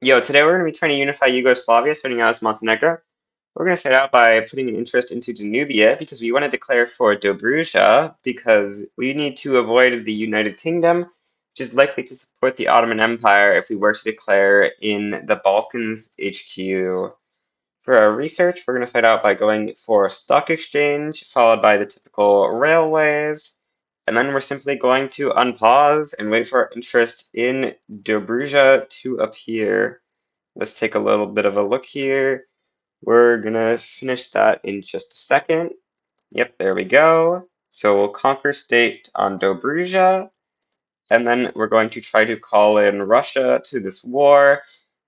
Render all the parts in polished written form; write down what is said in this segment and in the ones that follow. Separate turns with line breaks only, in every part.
Yo, today we're going to be trying to unify Yugoslavia, starting out as Montenegro. We're going to start out by putting an interest into Danubia because we want to declare for Dobruja because we need to avoid the United Kingdom, which is likely to support the Ottoman Empire if we were to declare in the Balkans HQ. For our research, we're going to start out by going for stock exchange, followed by the typical railways, and then we're simply going to unpause and wait for our interest in Dobruja to appear. Let's take a little bit of a look here. We're gonna finish that in just a second. Yep, there we go. So we'll conquer state on Dobruja, and then we're going to try to call in Russia to this war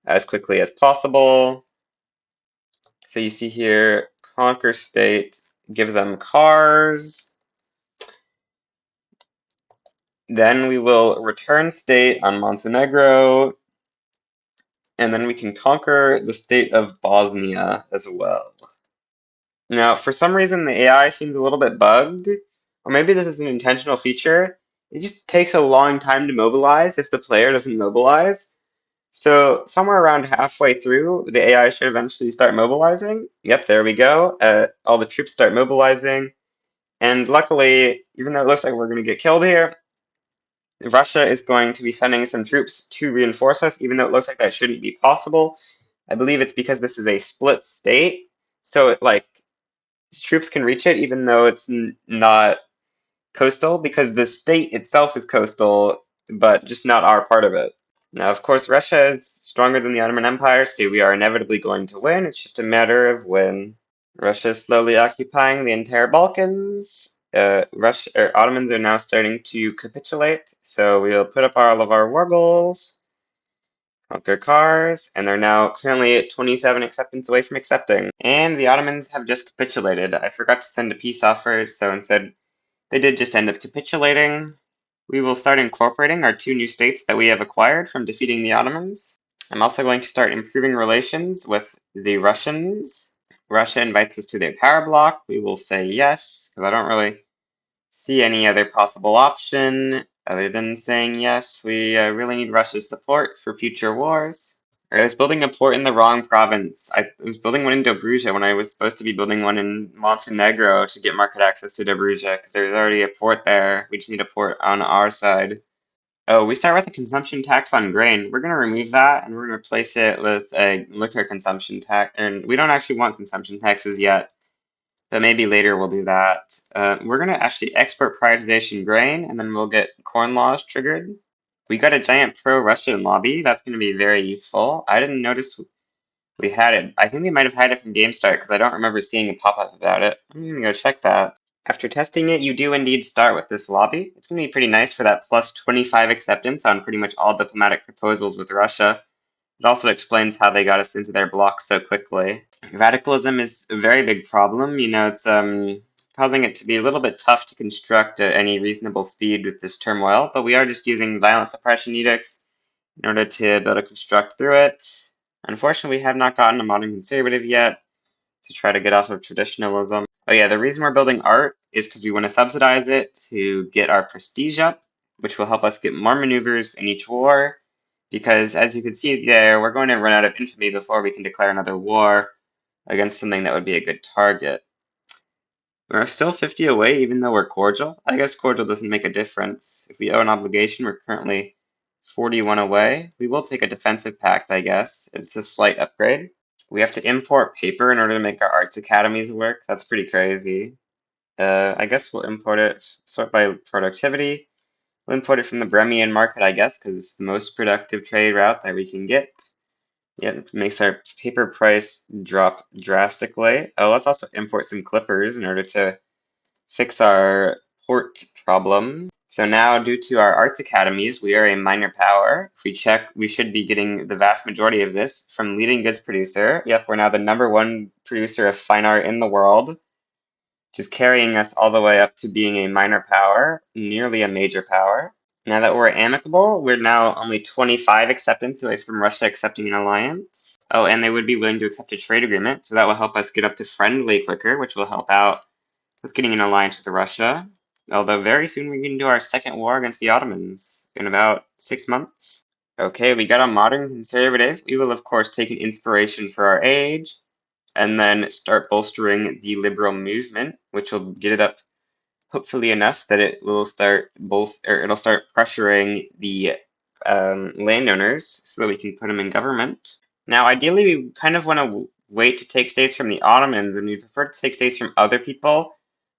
as quickly as possible. So you see here, conquer state, give them cars. Then we will return state on Montenegro, and then we can conquer the state of Bosnia as well. Now, for some reason, the AI seems a little bit bugged, or maybe this is an intentional feature. It just takes a long time to mobilize if the player doesn't mobilize. So somewhere around halfway through, the AI should eventually start mobilizing. Yep, there we go. All the troops start mobilizing. And luckily, even though it looks like we're going to get killed here, Russia is going to be sending some troops to reinforce us, even though it looks like that shouldn't be possible. I believe it's because this is a split state. So troops can reach it even though it's not coastal because the state itself is coastal, but just not our part of it. Now, of course, Russia is stronger than the Ottoman Empire, so we are inevitably going to win. It's just a matter of when. Russia is slowly occupying the entire Balkans. Ottomans are now starting to capitulate, so we'll put up all of our war goals, conquer cars, and they're now currently at 27 acceptance away from accepting. And the Ottomans have just capitulated. I forgot to send a peace offer, so instead they did just end up capitulating. We will start incorporating our two new states that we have acquired from defeating the Ottomans. I'm also going to start improving relations with the Russians. Russia invites us to their power block. We will say yes, because I don't really see any other possible option other than saying yes. We really need Russia's support for future wars. I was building a port in the wrong province. I was building one in Dobruja when I was supposed to be building one in Montenegro to get market access to Dobruja, because there's already a port there. We just need a port on our side. Oh, we start with a consumption tax on grain. We're going to remove that, and we're going to replace it with a liquor consumption tax. And we don't actually want consumption taxes yet, but maybe later we'll do that. We're going to actually export prioritization grain, and then we'll get corn laws triggered. We got a giant pro-Russian lobby. That's going to be very useful. I didn't notice we had it. I think we might have had it from GameStart because I don't remember seeing a pop-up about it. I'm going to go check that. After testing it, you do indeed start with this lobby. It's going to be pretty nice for that plus 25 acceptance on pretty much all diplomatic proposals with Russia. It also explains how they got us into their bloc so quickly. Radicalism is a very big problem. You know, it's causing it to be a little bit tough to construct at any reasonable speed with this turmoil, but we are just using violent suppression edicts in order to be able to construct through it. Unfortunately, we have not gotten a modern conservative yet to try to get off of traditionalism. Oh yeah, the reason we're building art is because we want to subsidize it to get our prestige up, which will help us get more maneuvers in each war. Because as you can see there, we're going to run out of infamy before we can declare another war against something that would be a good target. We're still 50 away, even though we're cordial. I guess cordial doesn't make a difference. If we owe an obligation, we're currently 41 away. We will take a defensive pact, I guess. It's a slight upgrade. We have to import paper in order to make our arts academies work. That's pretty crazy. I guess we'll import it, sort by productivity. We'll import it from the Bremian market, I guess, because it's the most productive trade route that we can get. Yeah, it makes our paper price drop drastically. Oh, let's also import some clippers in order to fix our port problem. So now, due to our arts academies, we are a minor power. If we check, we should be getting the vast majority of this from leading goods producer. Yep, we're now the #1 producer of fine art in the world, just carrying us all the way up to being a minor power, nearly a major power. Now that we're amicable, we're now only 25 acceptance away from Russia accepting an alliance. Oh, and they would be willing to accept a trade agreement, so that will help us get up to friendly quicker, which will help out with getting an alliance with Russia. Although very soon we can do our second war against the Ottomans in about 6 months. Okay, we got a modern conservative. We will, of course, take an inspiration for our age and then start bolstering the liberal movement, which will get it up hopefully enough that it will start it'll start pressuring the landowners so that we can put them in government. Now, ideally, we kind of want to wait to take states from the Ottomans, and we prefer to take states from other people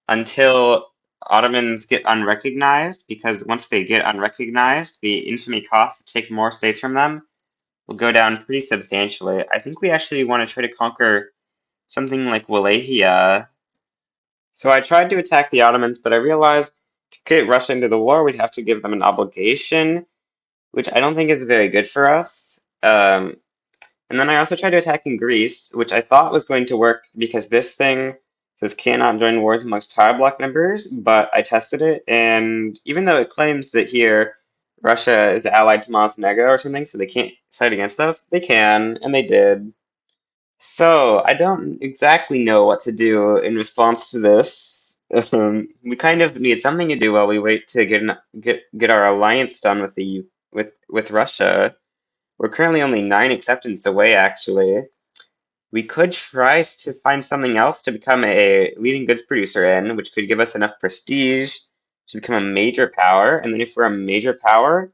until Ottomans get unrecognized, because once they get unrecognized, the infamy cost to take more states from them will go down pretty substantially. I think we actually want to try to conquer something like Wallachia. So I tried to attack the Ottomans, but I realized to get Russia into the war, we'd have to give them an obligation, which I don't think is very good for us. And then I also tried to attack in Greece, which I thought was going to work because this thing says cannot join wars amongst power bloc members, but I tested it, and even though it claims that here Russia is allied to Montenegro or something, so they can't side against us, they can, and they did. So I don't exactly know what to do in response to this. We kind of need something to do while we wait to get our alliance done with with Russia. We're currently only 9 acceptance away, actually. We could try to find something else to become a leading goods producer in, which could give us enough prestige to become a major power. And then if we're a major power,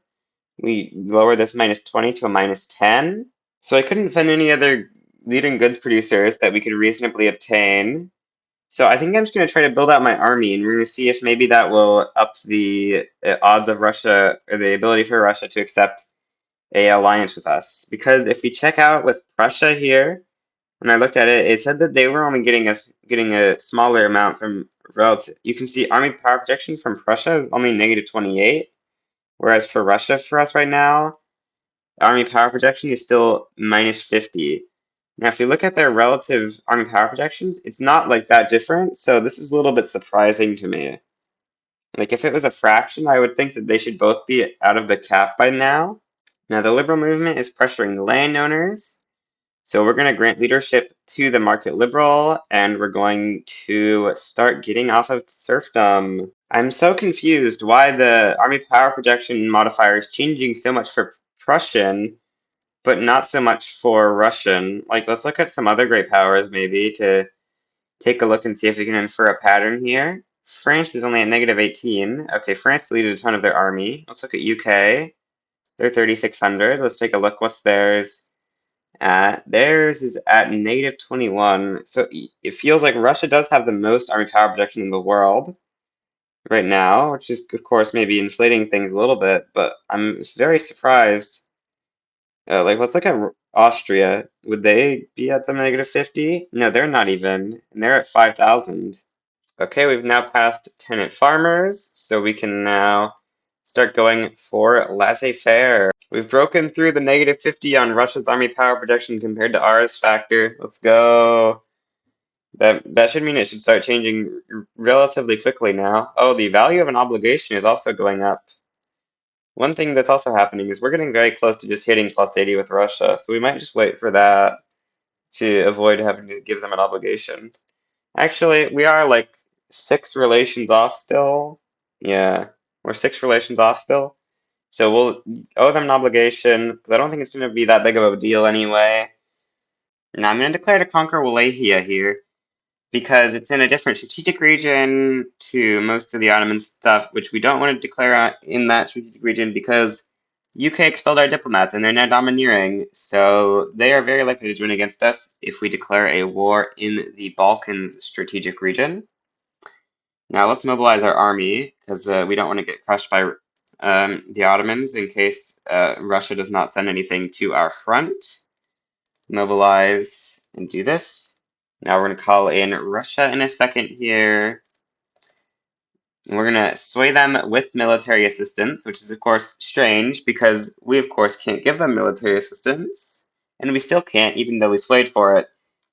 we lower this -20 to a -10. So I couldn't find any other leading goods producers that we could reasonably obtain. So I think I'm just going to try to build out my army, and we're going to see if maybe that will up the odds of Russia, or the ability for Russia to accept a alliance with us. Because if we check out with Prussia here, when I looked at it, it said that they were only getting a smaller amount from relative. You can see army power projection from Prussia is only -28, whereas for Russia, for us right now, army power projection is still -50. Now, if you look at their relative army power projections, it's not like that different, so this is a little bit surprising to me. Like, if it was a fraction, I would think that they should both be out of the cap by now. Now, the liberal movement is pressuring the landowners, so we're going to grant leadership to the market liberal, and we're going to start getting off of serfdom. I'm so confused why the army power projection modifier is changing so much for Prussian, but not so much for Russian. Like, let's look at some other great powers maybe to take a look and see if we can infer a pattern here. France is only at -18. Okay, France deleted a ton of their army. Let's look at UK. They're 3,600. Let's take a look what's theirs at. Theirs is at -21. So it feels like Russia does have the most army power projection in the world right now, which is, of course, maybe inflating things a little bit, but I'm very surprised. Like, let's look at Austria. Would they be at the -50? No, they're not even, and they're at 5,000. Okay, we've now passed tenant farmers, so we can now start going for laissez-faire. We've broken through the -50 on Russia's army power projection compared to ours factor. Let's go. That should mean it should start changing relatively quickly now. Oh, the value of an obligation is also going up. One thing that's also happening is we're getting very close to just hitting +80 with Russia, so we might just wait for that to avoid having to give them an obligation. Actually, we are like 6 relations off still. Yeah, we're 6 relations off still. So we'll owe them an obligation, because I don't think it's going to be that big of a deal anyway. Now I'm going to declare to conquer Wallachia here, because it's in a different strategic region to most of the Ottoman stuff, which we don't want to declare in that strategic region because UK expelled our diplomats and they're now domineering, so they are very likely to join against us if we declare a war in the Balkans strategic region. Now let's mobilize our army, because we don't want to get crushed by the Ottomans in case Russia does not send anything to our front. Mobilize and do this. Now we're going to call in Russia in a second here. And we're going to sway them with military assistance, which is, of course, strange because we, of course, can't give them military assistance. And we still can't, even though we swayed for it.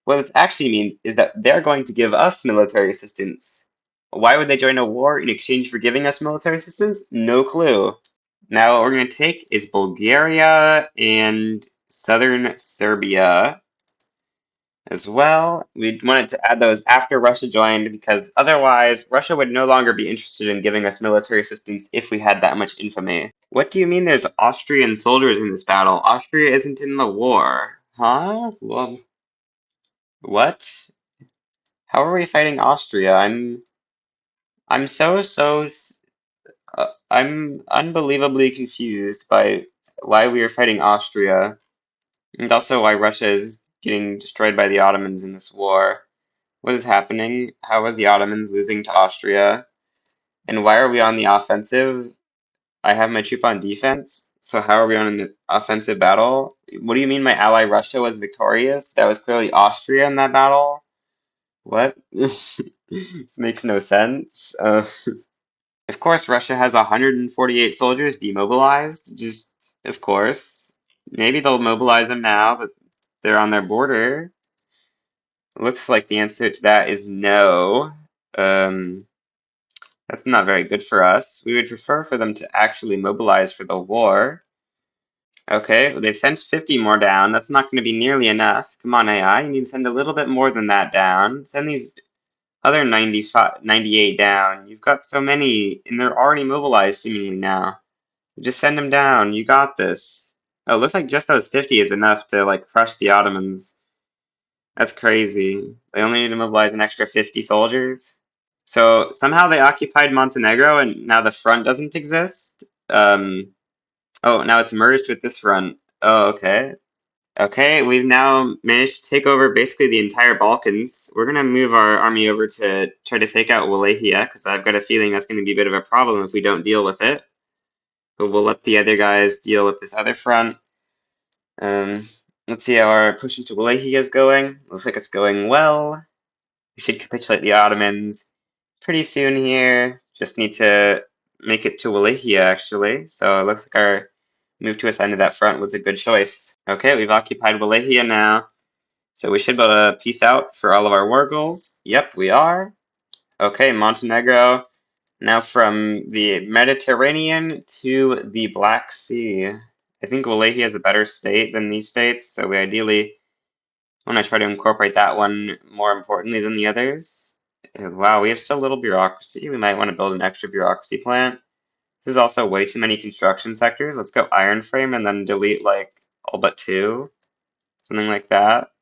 What this actually means is that they're going to give us military assistance. Why would they join a war in exchange for giving us military assistance? No clue. Now, what we're going to take is Bulgaria and southern Serbia. as well. We wanted to add those after Russia joined because otherwise Russia would no longer be interested in giving us military assistance if we had that much infamy. What do you mean there's Austrian soldiers in this battle? Austria isn't in the war. Huh? Well, what? How are we fighting Austria? I'm I'm unbelievably confused by why we are fighting Austria, and also why Russia is getting destroyed by the Ottomans in this war. What is happening? How are the Ottomans losing to Austria? And why are we on the offensive? I have my troop on defense, so how are we on an offensive battle? What do you mean my ally Russia was victorious? That was clearly Austria in that battle? What? This makes no sense. Of course, Russia has 148 soldiers demobilized. Just, of course. Maybe they'll mobilize them now that they're on their border. Looks like the answer to that is no. That's not very good for us. We would prefer for them to actually mobilize for the war. Okay, they've sent 50 more down. That's not going to be nearly enough. Come on, AI, you need to send a little bit more than that down. Send these other 95, 98 down. You've got so many, and they're already mobilized seemingly now. Just send them down. You got this. Oh, it looks like just those 50 is enough to, like, crush the Ottomans. That's crazy. They only need to mobilize an extra 50 soldiers. So somehow they occupied Montenegro and now the front doesn't exist. Oh, now it's merged with this front. Oh, okay. Okay, we've now managed to take over basically the entire Balkans. We're gonna move our army over to try to take out Wallachia, because I've got a feeling that's gonna be a bit of a problem if we don't deal with it. But we'll let the other guys deal with this other front. Um, let's see how our push into Wallachia is going. Looks like it's going well. We should capitulate the Ottomans pretty soon here. Just need to make it to Wallachia, actually. So it looks like our move to assign to that front was a good choice. Okay, we've occupied Wallachia now. So we should be able to peace out for all of our war goals. Yep, we are. Okay, Montenegro. Now from the Mediterranean to the Black Sea. I think Wallachia is a better state than these states, so we ideally want to try to incorporate that one more importantly than the others. Wow, we have so little bureaucracy. We might want to build an extra bureaucracy plant. This is also way too many construction sectors. Let's go iron frame and then delete like all but two. Something like that.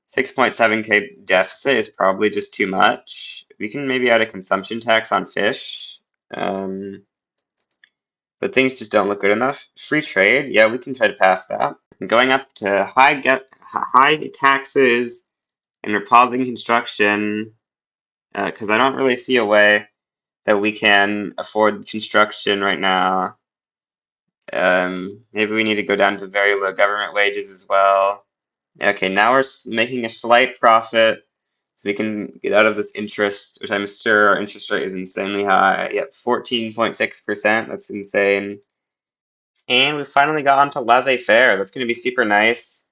6.7k deficit is probably just too much. We can maybe add a consumption tax on fish. But things just don't look good enough. Free trade, yeah, we can try to pass that. And going up to high taxes, and we're pausing construction because I don't really see a way that we can afford construction right now. Maybe we need to go down to very low government wages as well. Okay, now we're making a slight profit, so we can get out of this interest, which I'm sure our interest rate is insanely high. Yep, 14.6%. That's insane. And we finally got onto laissez-faire. That's going to be super nice.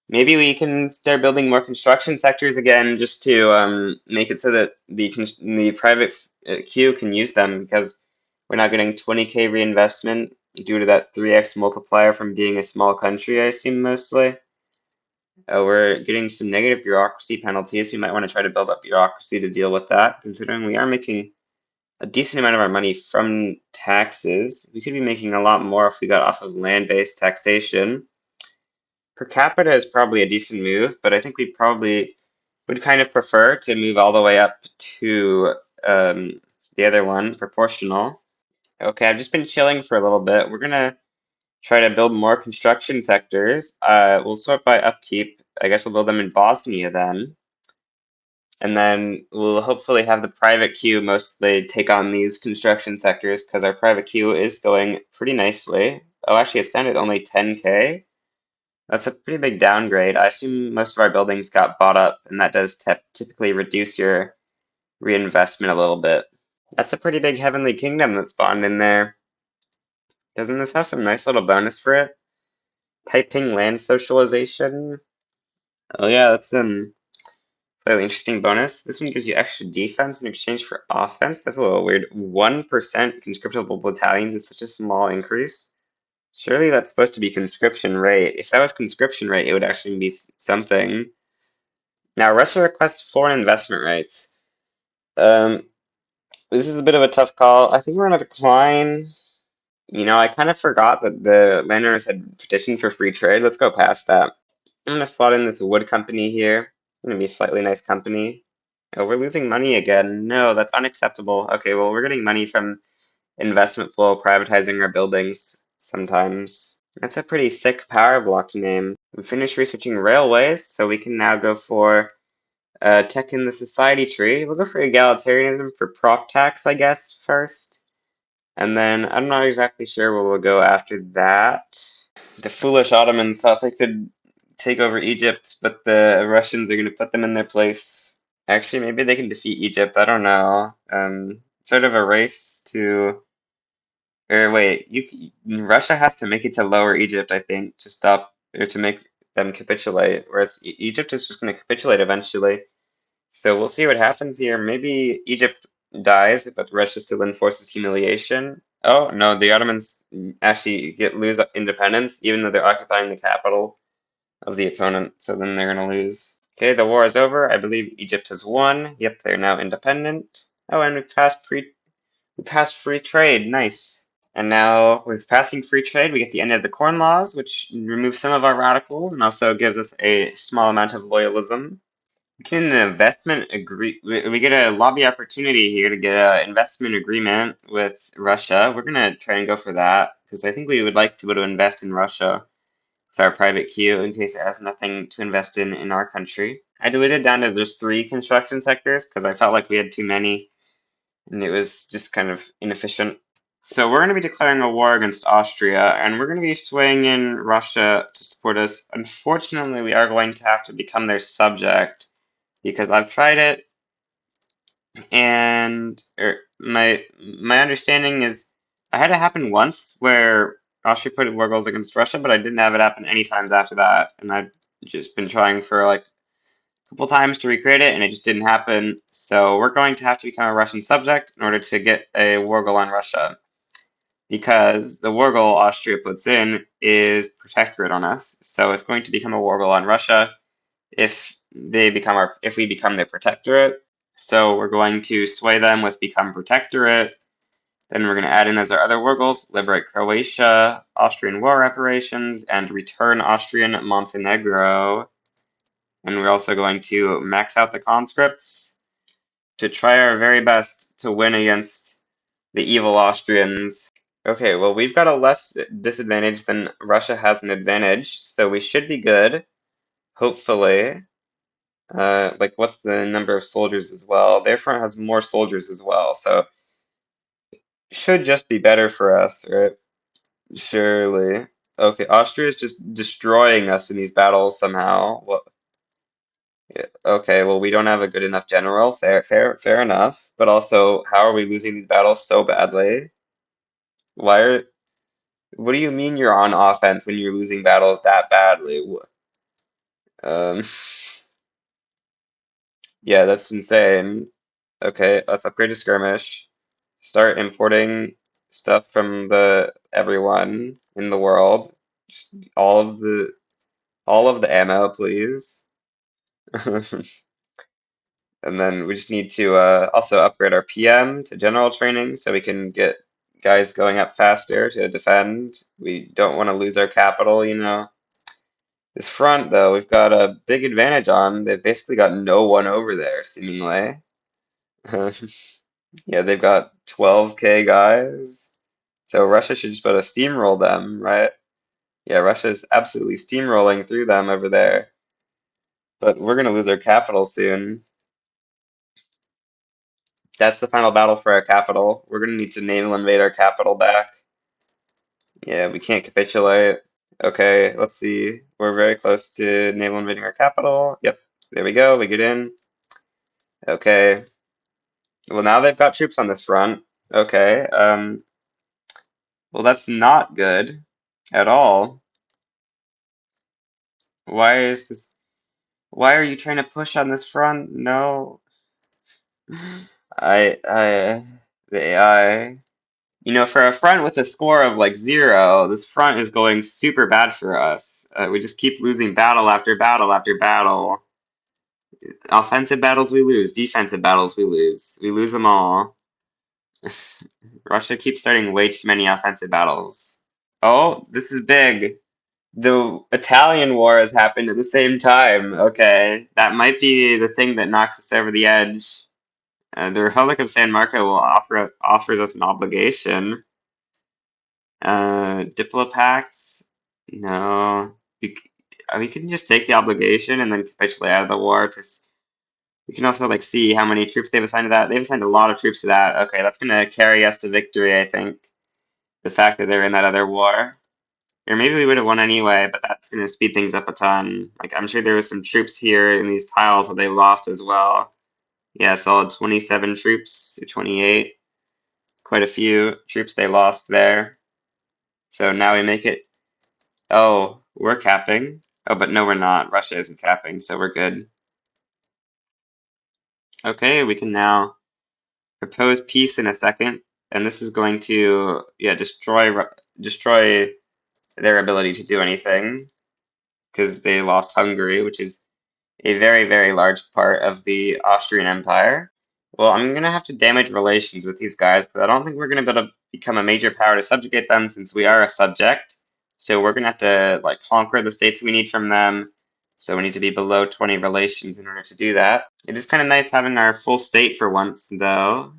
Maybe we can start building more construction sectors again, just to make it so that the private queue can use them, because we're not getting 20k reinvestment due to that 3x multiplier from being a small country, I assume mostly. We're getting some negative bureaucracy penalties. We might want to try to build up bureaucracy to deal with that, considering we are making a decent amount of our money from taxes. We could be making a lot more if we got off of land-based taxation. Per capita is probably a decent move, but I think we probably would kind of prefer to move all the way up to the other one, proportional. Okay, I've just been chilling for a little bit. We're gonna try to build more construction sectors. We'll sort by upkeep. I guess we'll build them in Bosnia then. And then we'll hopefully have the private queue mostly take on these construction sectors because our private queue is going pretty nicely. Oh, actually, it's down at only 10k. That's a pretty big downgrade. I assume most of our buildings got bought up, and that does typically reduce your reinvestment a little bit. That's a pretty big Heavenly Kingdom that spawned in there. Doesn't this have some nice little bonus for it? Typing land socialization. Oh yeah, that's slightly interesting bonus. This one gives you extra defense in exchange for offense. That's a little weird. 1% conscriptable battalions is such a small increase. Surely that's supposed to be conscription rate. If that was conscription rate, it would actually be something. Now, Russia requests foreign investment rights. Um, this is a bit of a tough call. I think we're gonna decline. I kind of forgot that the landowners had petitioned for free trade. Let's go past that. I'm gonna slot in this wood company here. Gonna be a slightly nice company. Oh, we're losing money again. No, that's unacceptable. Okay, well, we're getting money from investment flow, privatizing our buildings sometimes. That's a pretty sick power block name. We finished researching railways, so we can now go for tech in the society tree. We'll go for egalitarianism for prop tax, I guess, first. And then I'm not exactly sure where we'll go after that. The foolish Ottomans thought they could take over Egypt, but the Russians are going to put them in their place. Actually, maybe they can defeat Egypt. I don't know. Sort of a race to. Or wait, Russia has to make it to Lower Egypt, I think, to stop or to make them capitulate. Whereas Egypt is just going to capitulate eventually. So we'll see what happens here. Maybe Egypt dies, but Russia still enforces humiliation. Oh no, the Ottomans actually lose independence, even though they're occupying the capital of the opponent. So then they're gonna lose. Okay, the war is over. I believe Egypt has won. Yep, they're now independent. Oh, and we passed free trade. Nice. And now, with passing free trade, we get the end of the Corn Laws, which removes some of our radicals and also gives us a small amount of loyalism. We get an investment agree. We get a lobby opportunity here to get an investment agreement with Russia. We're gonna try and go for that because I think we would like to be able to invest in Russia with our private queue in case it has nothing to invest in our country. I diluted down to just 3 construction sectors because I felt like we had too many and it was just kind of inefficient. So we're going to be declaring a war against Austria, and we're going to be swaying in Russia to support us. Unfortunately, we are going to have to become their subject because I've tried it, and my understanding is I had it happen once where Austria put war goals against Russia, but I didn't have it happen any times after that, and I've just been trying for like a couple times to recreate it, and it just didn't happen. So we're going to have to become a Russian subject in order to get a war goal on Russia, because the war goal Austria puts in is protectorate on us. So it's going to become a war goal on Russia if if we become their protectorate. So we're going to sway them with become protectorate. Then we're going to add in as our other war goals, liberate Croatia, Austrian war reparations, and return Austrian Montenegro. And we're also going to max out the conscripts to try our very best to win against the evil Austrians. Okay, well, we've got a less disadvantage than Russia has an advantage, so we should be good, hopefully. Like, what's the number of soldiers as well? Their front has more soldiers as well, so should just be better for us, right? Surely. Okay, Austria is just destroying us in these battles somehow. Well, yeah, okay, well, we don't have a good enough general. Fair enough. But also, how are we losing these battles so badly? Why are What do you mean you're on offense when you're losing battles that badly? Um, yeah, that's insane. Okay, let's upgrade to skirmish. Start importing stuff from the everyone in the world. Just all of the ammo, please. And then we just need to also upgrade our PM to general training so we can get guys going up faster to defend. We don't want to lose our capital. This front, though, we've got a big advantage on. They've basically got no one over there, seemingly. Yeah, they've got 12K guys. So Russia should just be able to steamroll them, right? Yeah, Russia's absolutely steamrolling through them over there. But we're going to lose our capital soon. That's the final battle for our capital. We're going to need to naval invade our capital back. Yeah, we can't capitulate. Okay, let's see. We're very close to naval invading our capital. Yep, there we go. We get in. Okay. Well, now they've got troops on this front. Okay. Well, that's not good at all. Why is this? Why are you trying to push on this front? No. The AI. For a front with a score of like 0, this front is going super bad for us. We just keep losing battle after battle after battle. Offensive battles we lose, defensive battles we lose. We lose them all. Russia keeps starting way too many offensive battles. Oh, this is big. The Italian War has happened at the same time. Okay, that might be the thing that knocks us over the edge. The Republic of San Marco will offers us an obligation. Diplopacts? No. We can just take the obligation and then capitulate out of the war. We can also like see how many troops they've assigned to that. They've assigned a lot of troops to that. Okay, that's gonna carry us to victory, I think. The fact that they're in that other war. Or maybe we would have won anyway, but that's gonna speed things up a ton. Like I'm sure there was some troops here in these tiles that they lost as well. Yeah, solid 27 troops to 28. Quite a few troops they lost there. So now we make it. Oh, we're capping. Oh, but no, we're not. Russia isn't capping, so we're good. Okay, we can now propose peace in a second, and this is going to, yeah, destroy their ability to do anything because they lost Hungary, which is a very, very large part of the Austrian Empire. Well, I'm gonna have to damage relations with these guys because I don't think we're gonna be able to become a major power to subjugate them since we are a subject. So we're gonna have to like conquer the states we need from them. So we need to be below 20 relations in order to do that. It is kind of nice having our full state for once, though.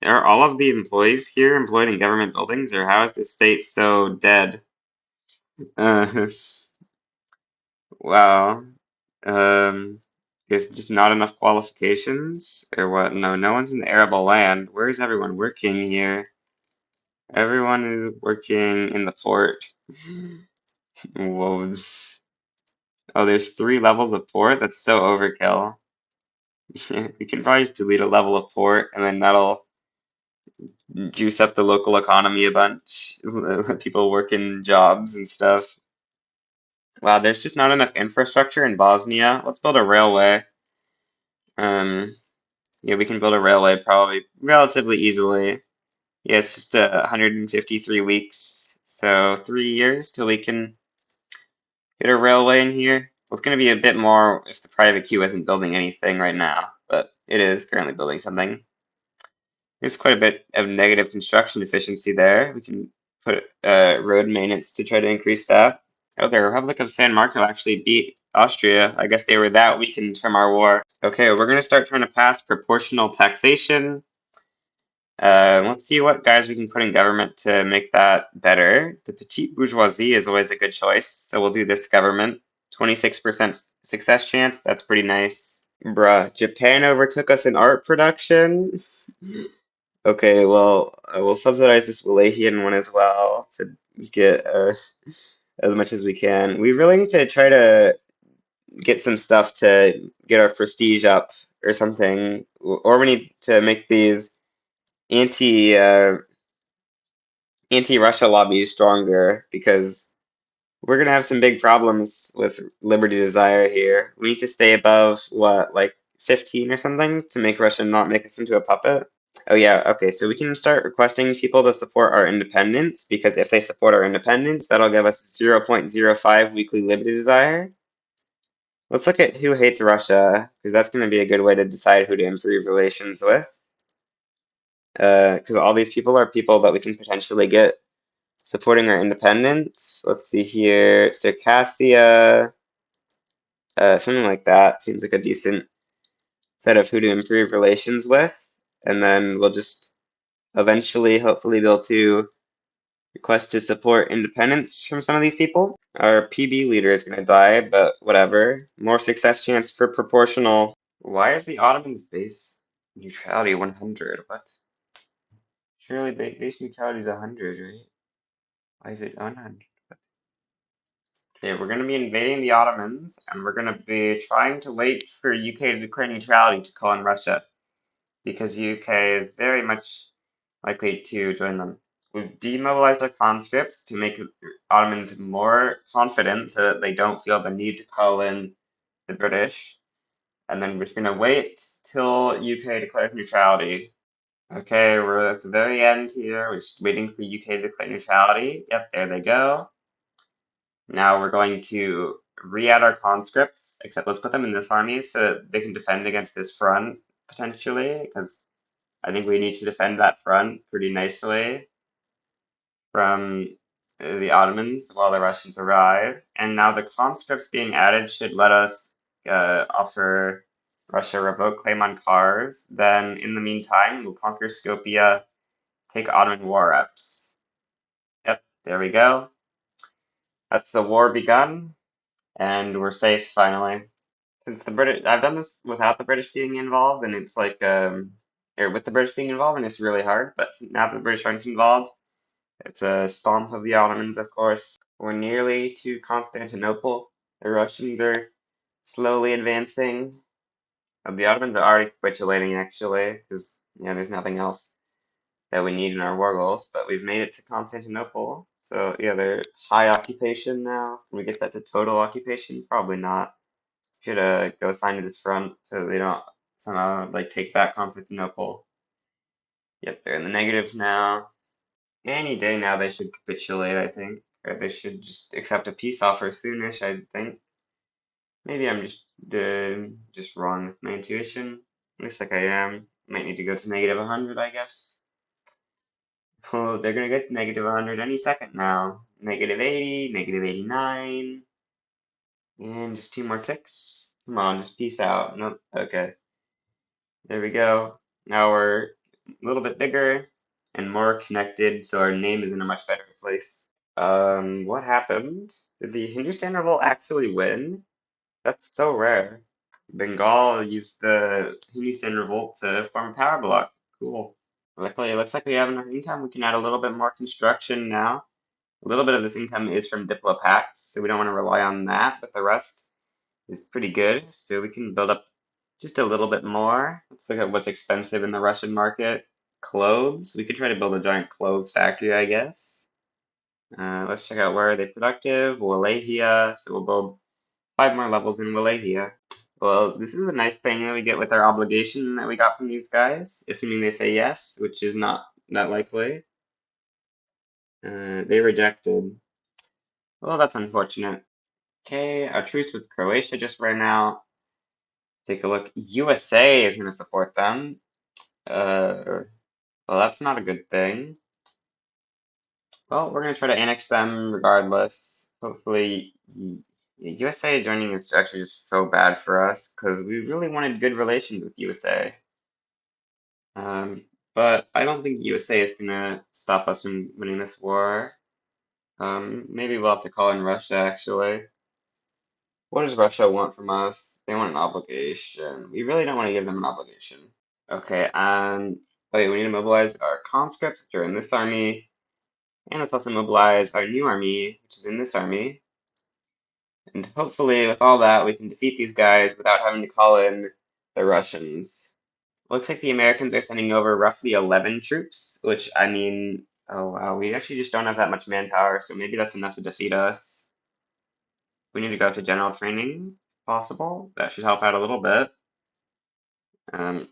Are all of the employees here employed in government buildings, or how is the state so dead? Uh, wow. Um, there's just not enough qualifications, or what? No, no one's in the arable land. Where is everyone working here? Everyone is working in the fort. Whoa. Oh, there's 3 levels of fort? That's so overkill. We can probably just delete a level of fort, and then that'll juice up the local economy a bunch. Let people work in jobs and stuff. Wow, there's just not enough infrastructure in Bosnia. Let's build a railway. Um, yeah, we can build a railway probably relatively easily. Yeah, it's just 153 weeks, so 3 years till we can get a railway in here. Well, it's going to be a bit more if the private queue isn't building anything right now, but it is currently building something. There's quite a bit of negative construction efficiency there. We can put road maintenance to try to increase that. Oh, the Republic of San Marco actually beat Austria. I guess they were that weakened from our war. Okay, we're going to start trying to pass proportional taxation. Let's see what guys we can put in government to make that better. The petite bourgeoisie is always a good choice, so we'll do this government. 26% success chance, that's pretty nice. Bruh, Japan overtook us in art production? Okay, well, we'll subsidize this Wallachian one as well to get as much as we can. We really need to try to get some stuff to get our prestige up or something, or we need to make these anti anti-Russia lobbies stronger because we're gonna have some big problems with Liberty Desire here. We need to stay above what, like 15 or something to make Russia not make us into a puppet. Oh yeah, okay, so we can start requesting people to support our independence because if they support our independence, that'll give us 0.05 weekly Liberty Desire. Let's look at who hates Russia, because that's going to be a good way to decide who to improve relations with. Because all these people are people that we can potentially get supporting our independence. Let's see here, Circassia, something like that seems like a decent set of who to improve relations with. And then we'll just eventually, hopefully, be able to request to support independence from some of these people. Our PB leader is going to die, but whatever. More success chance for proportional. Why is the Ottomans base neutrality 100? What? Surely base neutrality is 100, right? Why is it 100? Okay, we're going to be invading the Ottomans, and we're going to be trying to wait for UK to declare neutrality to call in Russia, because UK is very much likely to join them. We've demobilized our conscripts to make Ottomans more confident so that they don't feel the need to call in the British. And then we're just going to wait till UK declares neutrality. Okay, we're at the very end here. We're just waiting for UK to declare neutrality. Yep, there they go. Now we're going to re-add our conscripts, except let's put them in this army so that they can defend against this front, potentially, because I think we need to defend that front pretty nicely from the Ottomans while the Russians arrive. And now the conscripts being added should let us offer Russia a revoke claim on Kars. Then, in the meantime, we'll conquer Skopje, take Ottoman war reps. Yep, there we go. That's the war begun, and we're safe finally. Since the British, I've done this without the British being involved, and it's like, or with the British being involved, and it's really hard. But now that the British aren't involved, it's a stomp of the Ottomans, of course. We're nearly to Constantinople. The Russians are slowly advancing. The Ottomans are already capitulating, actually, because there's nothing else that we need in our war goals. But we've made it to Constantinople, so yeah, they're high occupation now. Can we get that to total occupation? Probably not. Should go assign to this front so they don't somehow like take back Constantinople. Yep, they're in the negatives now. Any day now they should capitulate, I think. Or they should just accept a peace offer soonish, I think. Maybe I'm just wrong with my intuition. Looks like I am. Might need to go to negative 100, I guess. Oh, they're gonna get to negative 100 any second now. Negative 80, negative 89. And just 2 more ticks. Come on, just peace out. Nope, okay. There we go. Now we're a little bit bigger and more connected, so our name is in a much better place. What happened? Did the Hindustan revolt actually win? That's so rare. Bengal used the Hindustan revolt to form a power block. Cool. Luckily, it looks like we have enough income. We can add a little bit more construction now. A little bit of this income is from Diplopacts, so we don't want to rely on that, but the rest is pretty good. So we can build up just a little bit more. Let's look at what's expensive in the Russian market. Clothes. We could try to build a giant clothes factory, I guess. Let's check out where are they productive. Wallachia. So we'll build 5 more levels in Wallachia. Well, this is a nice thing that we get with our obligation that we got from these guys, assuming they say yes, which is not that likely. They rejected. Well, that's unfortunate. Okay, our truce with Croatia just ran out. Take a look. USA is going to support them. Well, that's not a good thing. Well, we're going to try to annex them regardless. Hopefully, USA joining is actually just so bad for us because we really wanted good relations with USA. But I don't think USA is going to stop us from winning this war. Maybe we'll have to call in Russia, actually. What does Russia want from us? They want an obligation. We really don't want to give them an obligation. Okay, okay, we need to mobilize our conscripts, which are in this army, and let's also mobilize our new army, which is in this army. And hopefully, with all that, we can defeat these guys without having to call in the Russians. Looks like the Americans are sending over roughly 11 troops, which, I mean, oh wow, we actually just don't have that much manpower, so maybe that's enough to defeat us. We need to go to general training, if possible. That should help out a little bit. Um,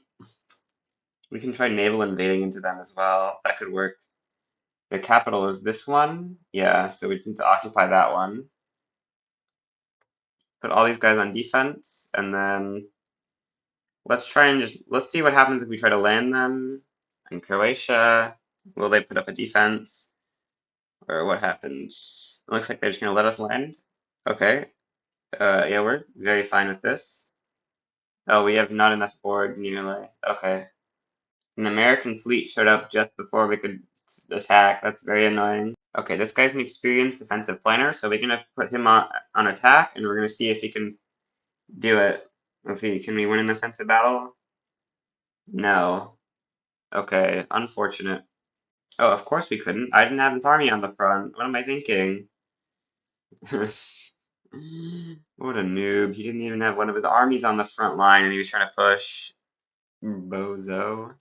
we can try naval invading into them as well. That could work. The capital is this one. Yeah, so we need to occupy that one. Put all these guys on defense, and then let's see what happens if we try to land them in Croatia. Will they put up a defense? Or what happens? It looks like they're just gonna let us land. Okay. Yeah, we're very fine with this. Oh, we have not enough board nearly. Okay. An American fleet showed up just before we could attack. That's very annoying. Okay, this guy's an experienced defensive planner, so we're gonna put him on attack, and we're gonna see if he can do it. Let's see, can we win an offensive battle? No. Okay, unfortunate. Oh, of course we couldn't. I didn't have this army on the front. What am I thinking? What a noob. He didn't even have one of his armies on the front line, and he was trying to push. Bozo.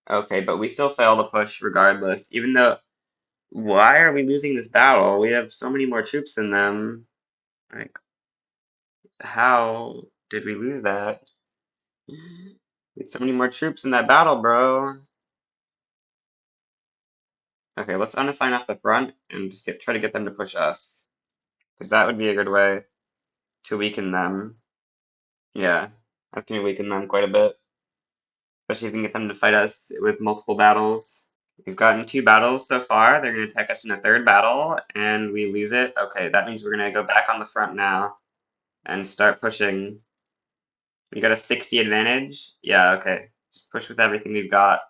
Okay, but we still fail to push regardless, even though. Why are we losing this battle? We have so many more troops than them. Like, how did we lose that? Need so many more troops in that battle, bro. Okay, let's unassign off the front and try to get them to push us. Because that would be a good way to weaken them. Yeah, that's gonna weaken them quite a bit. Especially if we can get them to fight us with multiple battles. We've gotten 2 battles so far. They're gonna attack us in a 3rd battle, and we lose it. Okay, that means we're gonna go back on the front now and start pushing. We got a 60 advantage. Yeah, okay. Just push with everything we've got.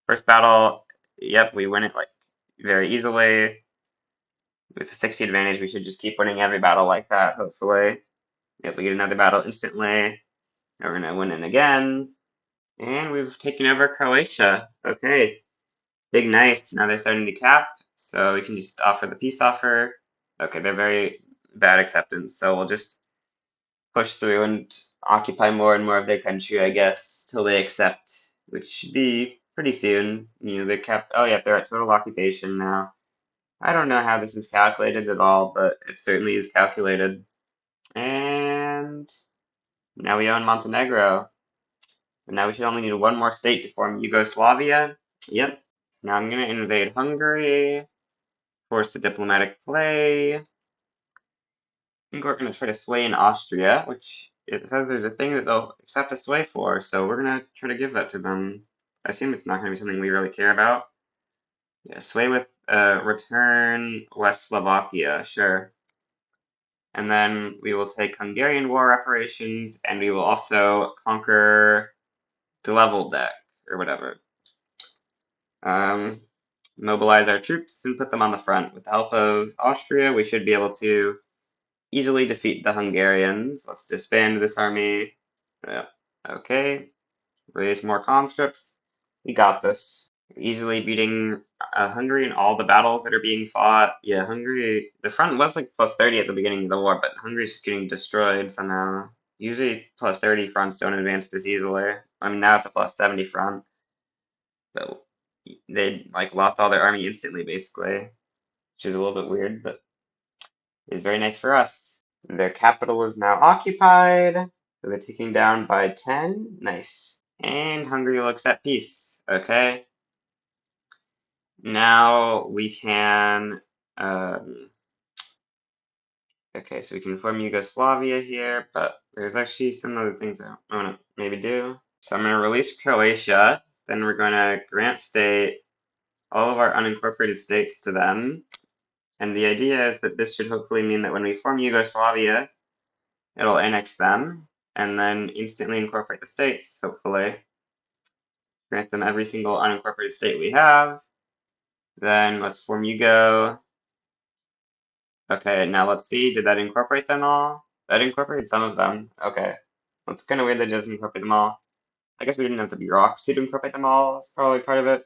First battle, yep, we win it like very easily. With the 60 advantage, we should just keep winning every battle like that, hopefully. Yep, we get another battle instantly. And we're gonna win it again. And we've taken over Croatia. Okay. Big nice. Now they're starting to cap, so we can just offer the peace offer. Okay, they're very bad acceptance, so we'll just push through and occupy more and more of their country, I guess, till they accept, which should be pretty soon. You know, they kept. Oh yeah, they're at total occupation now. I don't know how this is calculated at all, but it certainly is calculated. And now we own Montenegro. And now we should only need one more state to form Yugoslavia. Yep. Now I'm gonna invade Hungary, force the diplomatic play. I think we're gonna try to sway in Austria, which it says there's a thing that they'll accept a sway for, so we're gonna try to give that to them. I assume it's not gonna be something we really care about. Yeah, sway with return West Slovakia, sure. And then we will take Hungarian war reparations, and we will also conquer the level deck, or whatever. Mobilize our troops and put them on the front. With the help of Austria, we should be able to easily defeat the Hungarians. Let's disband this army. Yeah. Okay. Raise more conscripts. We got this. Easily beating Hungary in all the battles that are being fought. Yeah, Hungary. The front was like plus 30 at the beginning of the war, but Hungary's just getting destroyed somehow. Usually plus 30 fronts don't advance this easily. I mean, now it's a plus 70 front. But they like lost all their army instantly, basically, which is a little bit weird, but it's very nice for us. Their capital is now occupied, so they're taking down by 10. Nice. And Hungary will accept peace. Okay. Now we can. Okay, so we can form Yugoslavia here, but there's actually some other things I want to maybe do. So I'm going to release Croatia, then we're going to grant state all of our unincorporated states to them. And the idea is that this should hopefully mean that when we form Yugoslavia, it'll annex them, and then instantly incorporate the states, hopefully. Grant them every single unincorporated state we have. Then let's form Yugo. Okay, now let's see, did that incorporate them all? That incorporated some of them. Okay. That's kind of weird that it doesn't incorporate them all. I guess we didn't have the bureaucracy to incorporate them all. That's probably part of it.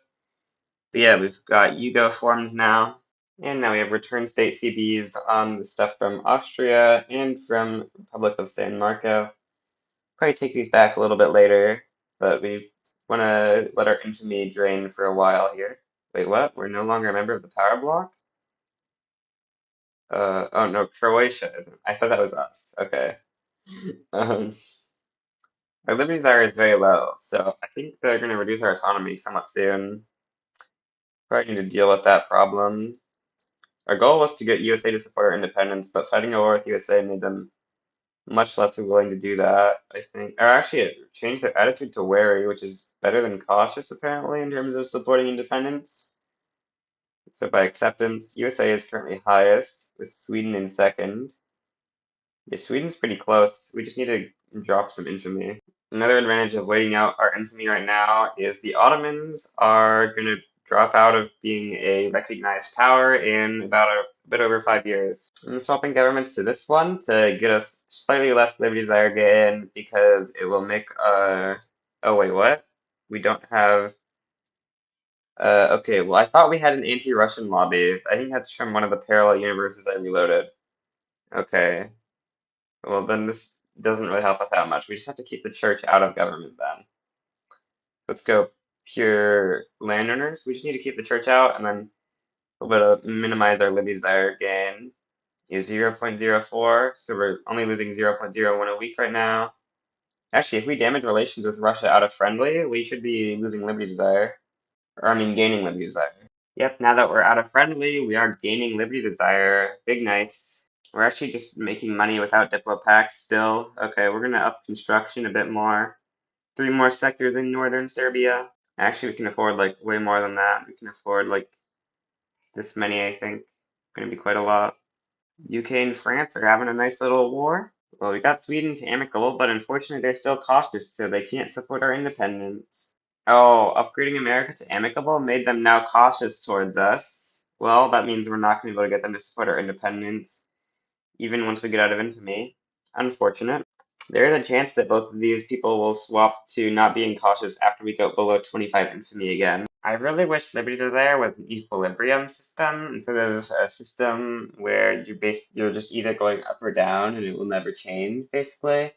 But yeah, we've got Yugo formed now. And now we have return state CBs on the stuff from Austria and from Republic of San Marco. Probably take these back a little bit later, but we want to let our infamy drain for a while here. Wait, what? We're no longer a member of the power bloc? Oh no, Croatia isn't. I thought that was us. Okay. Um, our liberty desire is very low, so I think they're going to reduce our autonomy somewhat soon. Probably need to deal with that problem. Our goal was to get USA to support our independence, but fighting a war with USA made them much less willing to do that, I think. Or actually, it changed their attitude to wary, which is better than cautious, apparently, in terms of supporting independence. So by acceptance, USA is currently highest, with Sweden in second. Yeah, Sweden's pretty close. We just need to drop some infamy. Another advantage of waiting out our infamy right now is the Ottomans are going to drop out of being a recognized power in about a bit over 5 years. I'm swapping governments to this one to get us slightly less liberty desire gain because it will make oh wait, what? We don't have okay, well I thought we had an anti-Russian lobby. I think that's from one of the parallel universes I reloaded. Okay. Well then this doesn't really help us that much. We just have to keep the church out of government then. Let's go pure landowners. We just need to keep the church out and then a little bit of minimize our liberty desire gain. Is 0.04, so we're only losing 0.01 a week right now. Actually, if we damage relations with Russia out of friendly, we should be losing Liberty Desire. Or, I mean, gaining Liberty Desire. Yep, now that we're out of friendly, we are gaining Liberty Desire. Big nice. We're actually just making money without Diplo Pact still. Okay, we're gonna up construction a bit more. 3 more sectors in northern Serbia. Actually, we can afford like way more than that. We can afford like this many, I think. Gonna be quite a lot. UK and France are having a nice little war. Well, we got Sweden to amicable, but unfortunately they're still cautious, so they can't support our independence. Oh, upgrading America to amicable made them now cautious towards us. Well, that means we're not going to be able to get them to support our independence, even once we get out of infamy. Unfortunate. There is a chance that both of these people will swap to not being cautious after we go below 25 infamy again. I really wish Liberty Desire was an equilibrium system instead of a system where you're just either going up or down and it will never change, basically. I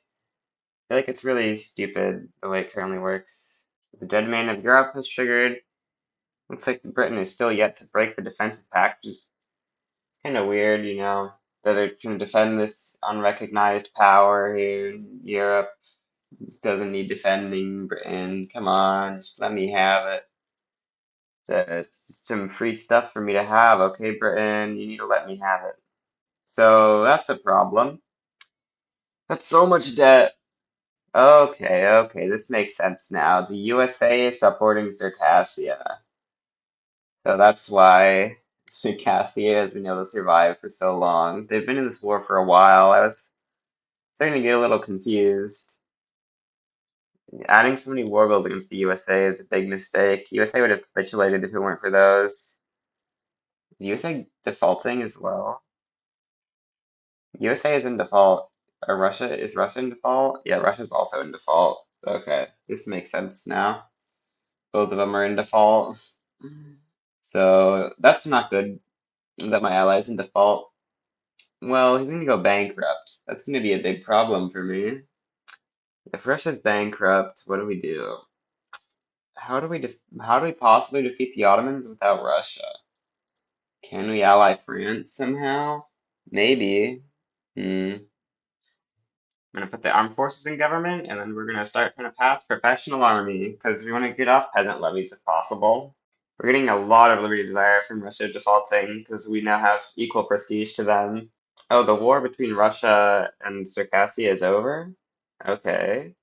feel like it's really stupid the way it currently works. The Dead Man of Europe has triggered. Looks like Britain is still yet to break the defensive pact, which is kind of weird, that they're trying to defend this unrecognized power here in Europe. This doesn't need defending, Britain. Come on, just let me have it. It's just some free stuff for me to have, okay, Britain? You need to let me have it. So that's a problem. That's so much debt. Okay, okay, this makes sense now. The USA is supporting Circassia. So that's why Circassia has been able to survive for so long. They've been in this war for a while. I was starting to get a little confused. Adding so many war bills against the USA is a big mistake. USA would have capitulated if it weren't for those. Is USA defaulting as well? USA is in default. Is Russia in default? Yeah, Russia's also in default. Okay, this makes sense now. Both of them are in default. So that's not good that my ally's in default. Well, he's gonna go bankrupt. That's gonna be a big problem for me. If Russia's bankrupt, what do we do? How do we possibly defeat the Ottomans without Russia? Can we ally France somehow? Maybe. Hmm. I'm gonna put the armed forces in government, and then we're gonna start trying to pass professional army because we want to get off peasant levies if possible. We're getting a lot of liberty desire from Russia defaulting because we now have equal prestige to them. Oh, the war between Russia and Circassia is over? Okay.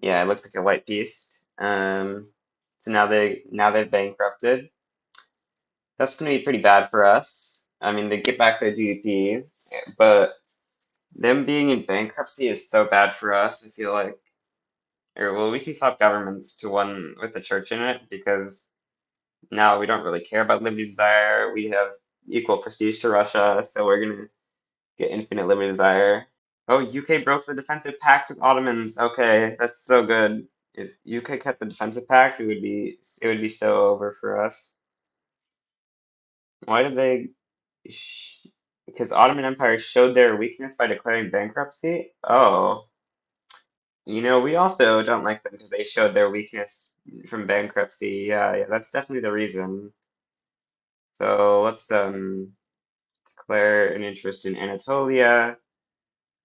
Yeah, it looks like a white beast. So now they've bankrupted. That's gonna be pretty bad for us. I mean, they get back their GDP, but them being in bankruptcy is so bad for us, I feel like. Or, well, we can swap governments to one with the church in it because now we don't really care about liberty desire. We have equal prestige to Russia, so we're gonna get infinite liberty desire. Oh, UK broke the defensive pact with Ottomans. Okay, that's so good. If UK kept the defensive pact, it would be so over for us. Why did they? Because Ottoman Empire showed their weakness by declaring bankruptcy. Oh, we also don't like them because they showed their weakness from bankruptcy. Yeah, yeah, that's definitely the reason. So let's declare an interest in Anatolia.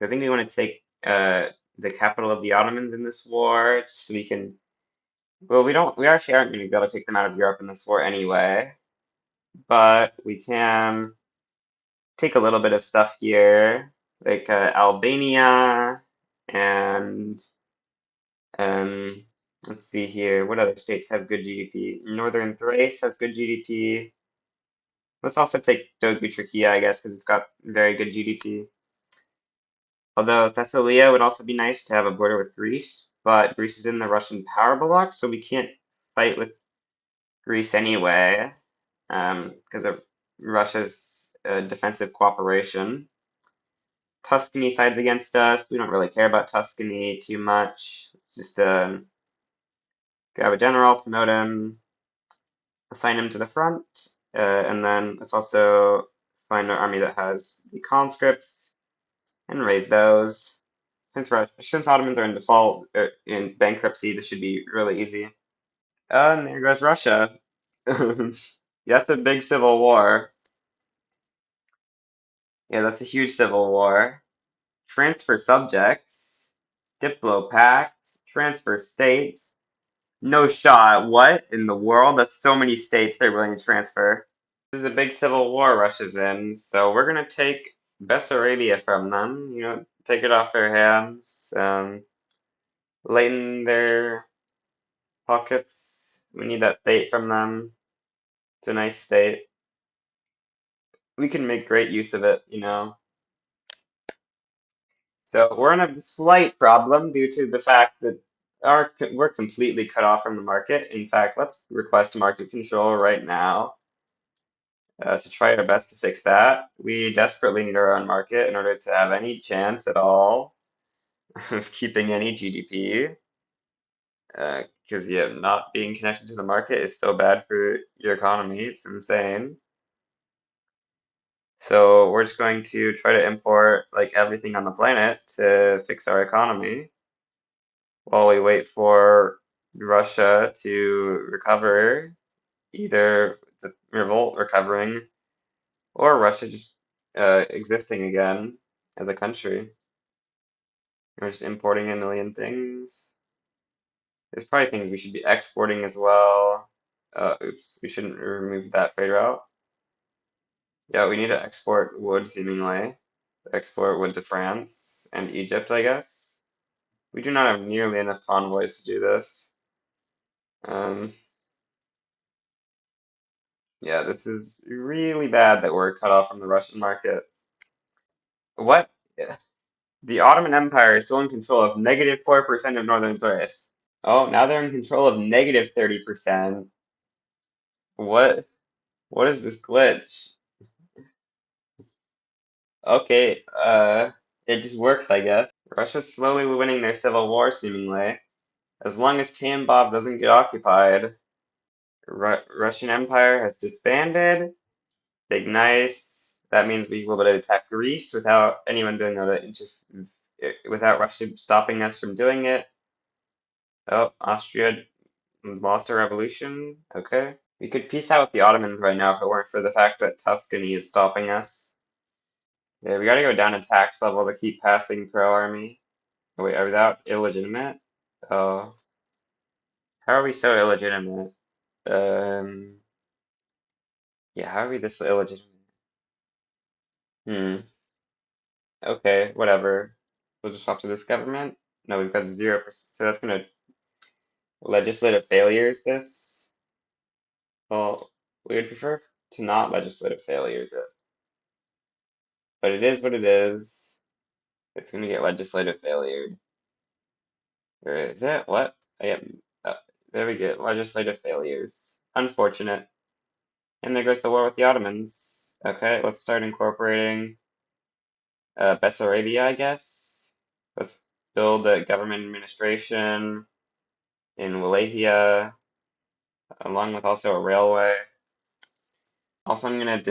I think we want to take the capital of the Ottomans in this war, just so we can. Well, we actually aren't going to be able to take them out of Europe in this war anyway, but we can take a little bit of stuff here, like Albania and um, let's see here. What other states have good GDP? Northern Thrace has good GDP. Let's also take Turkey, I guess, because it's got very good GDP. Although Thessalia would also be nice to have a border with Greece, but Greece is in the Russian power bloc, so we can't fight with Greece anyway, because of Russia's defensive cooperation. Tuscany sides against us. We don't really care about Tuscany too much. Just grab a general, promote him, assign him to the front, and then let's also find an army that has the conscripts and raise those. Since Ottomans are in default, in bankruptcy, this should be really easy. And there goes Russia. That's a big civil war. Yeah, that's a huge civil war. Transfer subjects. Diplopacts, transfer states. No shot. What in the world? That's so many states they're willing to transfer. This is a big civil war rushes in, so we're gonna take Bessarabia from them, take it off their hands, lighten their pockets. We need that state from them. It's a nice state. We can make great use of it. So we're in a slight problem due to the fact that we're completely cut off from the market. In fact, let's request market control right now to try our best to fix that. We desperately need our own market in order to have any chance at all of keeping any GDP. Because yeah, not being connected to the market is so bad for your economy. It's insane. So we're just going to try to import like everything on the planet to fix our economy while we wait for Russia to recover, either the revolt recovering or Russia just existing again as a country. We're just importing a million things. There's probably things we should be exporting as well. Oops, we shouldn't remove that trade route. Yeah, we need to export wood seemingly. Export wood to France and Egypt, I guess. We do not have nearly enough convoys to do this. Um, yeah, this is really bad that we're cut off from the Russian market. What? Yeah. The Ottoman Empire is still in control of -4% of northern Thrace. Oh, now they're in control of -30%. What? What is this glitch? Okay, it just works, I guess. Russia's slowly winning their civil war, seemingly. As long as Tambov doesn't get occupied. Russian Empire has disbanded. Big nice. That means we will be able to attack Greece without anyone doing without Russia stopping us from doing it. Oh, Austria lost a revolution. Okay. We could peace out with the Ottomans right now if it weren't for the fact that Tuscany is stopping us. Yeah, we gotta go down a tax level to keep passing pro-army. Oh, wait, are that illegitimate? Oh. How are we so illegitimate? Um, yeah, how are we this illegitimate? Hmm. Okay, whatever. We'll just talk to this government. No, we've got 0%. So that's gonna legislative failures this. Well, we would prefer to not legislative failures it. But it is what it is. It's gonna get legislative failure. Or is it? What? Uh, there we go. Legislative failures. Unfortunate. And there goes the war with the Ottomans. Okay, let's start incorporating Bessarabia, I guess. Let's build a government administration in Wallachia, along with also a railway. Also, I'm gonna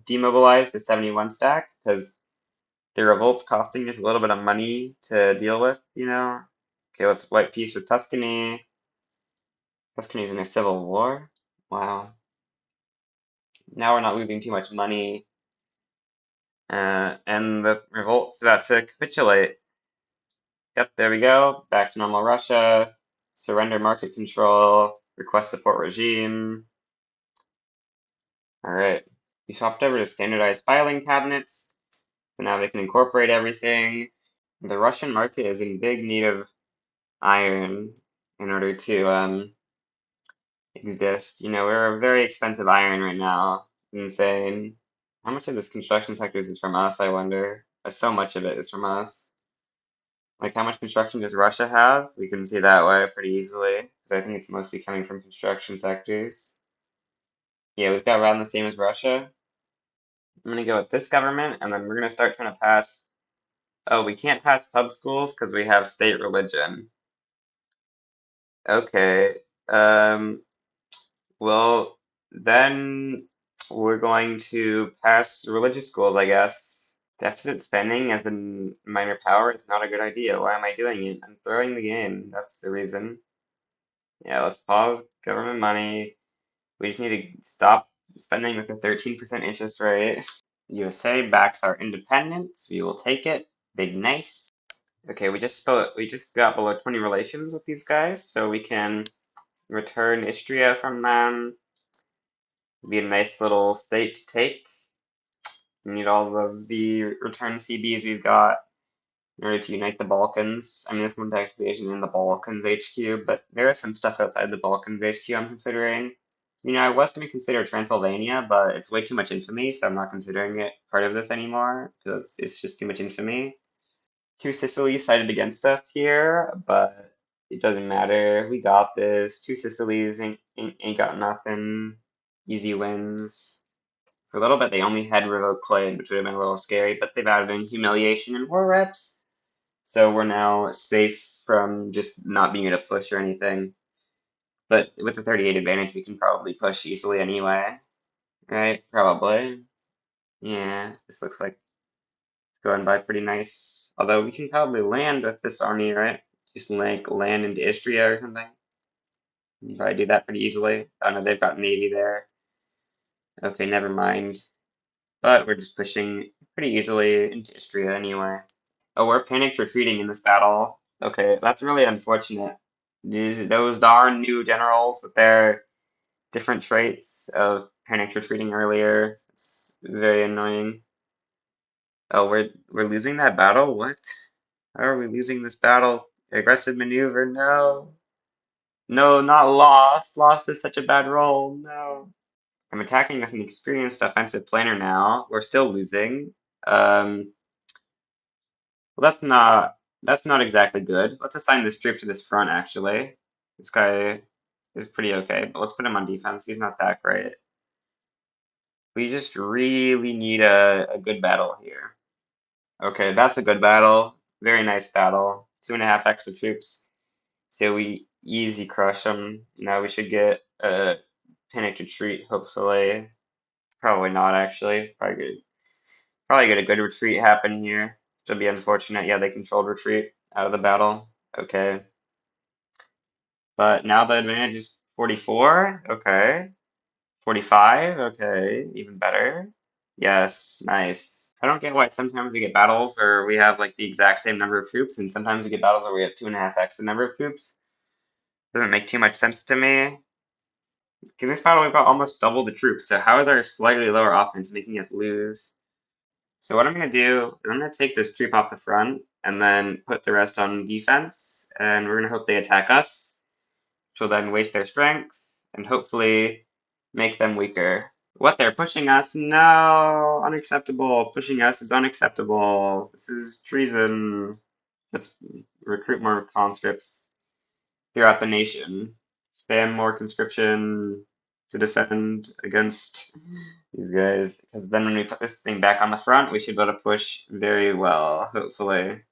demobilize the 71 stack because the revolt's costing us a little bit of money to deal with. Okay, let's wipe peace with Tuscany. Tuscany's in a civil war. Wow. Now we're not losing too much money. And the revolt's about to capitulate. Yep, there we go. Back to normal Russia. Surrender market control. Request support regime. All right. We swapped over to standardized filing cabinets. So now they can incorporate everything. The Russian market is in big need of iron in order to exist. We're a very expensive iron right now. Insane. How much of this construction sector is from us, I wonder? So much of it is from us. Like, how much construction does Russia have? We can see that way pretty easily, because I think it's mostly coming from construction sectors. Yeah, we've got around the same as Russia. I'm gonna go with this government, and then we're gonna start trying to pass. Oh, we can't pass pub schools because we have state religion. Okay. Well, then we're going to pass religious schools, I guess. Deficit spending as a minor power is not a good idea. Why am I doing it? I'm throwing the game. That's the reason. Yeah, let's pause government money. We just need to stop spending with a 13% interest rate. USA backs our independence. We will take it. Big nice. Okay, we just got below 20 relations with these guys, so we can return Istria from them. Be a nice little state to take. We need all of the return CBs we've got in order to unite the Balkans. I mean, this one technically isn't in the Balkans HQ, but there is some stuff outside the Balkans HQ I'm considering. You know, I was going to consider Transylvania, but it's way too much infamy, so I'm not considering it part of this anymore, because it's just too much infamy. Two Sicilies sided against us here, but it doesn't matter. We got this. Two Sicilies ain't got nothing. Easy wins. For a little bit, they only had revoked claim, which would have been a little scary, but they've added in humiliation and war reps. So we're now safe from just not being able to push or anything. But with the 38 advantage, we can probably push easily anyway. Right? Probably. Yeah, this looks like it's going by pretty nice. Although we can probably land with this army, right? Just like land into Istria or something. We can probably do that pretty easily. Oh no, they've got navy there. Okay, never mind. But we're just pushing pretty easily into Istria anyway. Oh, we're panicked retreating in this battle. Okay, that's really unfortunate. Those darn new generals with their different traits of panicked retreating earlier. It's very annoying. Oh, we're losing that battle? What? How are we losing this battle? Aggressive maneuver? No. No, not lost. Lost is such a bad roll. No. I'm attacking with an experienced offensive planner now. We're still losing. Well, that's not exactly good. Let's assign this troop to this front, actually. This guy is pretty okay, but let's put him on defense. He's not that great. We just really need a good battle here. Okay, that's a good battle. Very nice battle. 2.5 extra troops. So we easy crush them. Now we should get a panic retreat, hopefully. Probably not, actually. Probably get a good retreat happen here. Which will be unfortunate. Yeah, they controlled retreat out of the battle. Okay. But now the advantage is 44. Okay. 45. Okay. Even better. Yes. Nice. I don't get why sometimes we get battles where we have like the exact same number of troops, and sometimes we get battles where we have 2.5x the number of troops. Doesn't make too much sense to me. In this battle, we've got almost double the troops, so how is our slightly lower offense making us lose? So what I'm going to do is I'm going to take this troop off the front and then put the rest on defense, and we're going to hope they attack us, which will then waste their strength and hopefully make them weaker. What, they're pushing us? No! Unacceptable! Pushing us is unacceptable. This is treason. Let's recruit more conscripts throughout the nation. Spam more conscription to defend against these guys. Because then when we put this thing back on the front, we should be able to push very well, hopefully.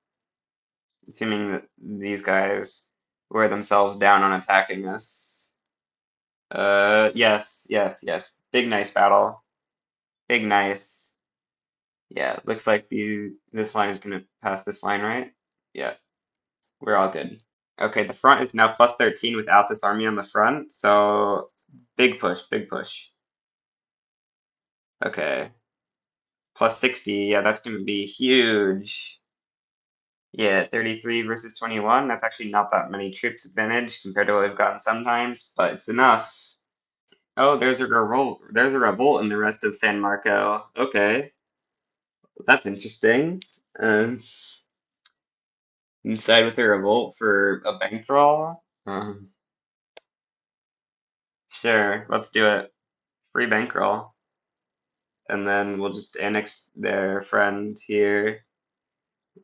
Assuming that these guys wear themselves down on attacking us. Yes, yes, yes. Big nice battle. Big nice. Yeah, looks like this line is gonna pass this line, right? Yeah, we're all good. Okay, the front is now plus 13 without this army on the front, so big push, big push. Okay, plus 60, yeah, that's gonna be huge. Yeah, 33 versus 21, that's actually not that many troops advantage compared to what we've gotten sometimes, but it's enough. Oh, there's a revolt in the rest of San Marco. Okay, that's interesting. Um, Inside with a revolt for a bankroll? Sure, let's do it. Free bankroll. And then we'll just annex their friend here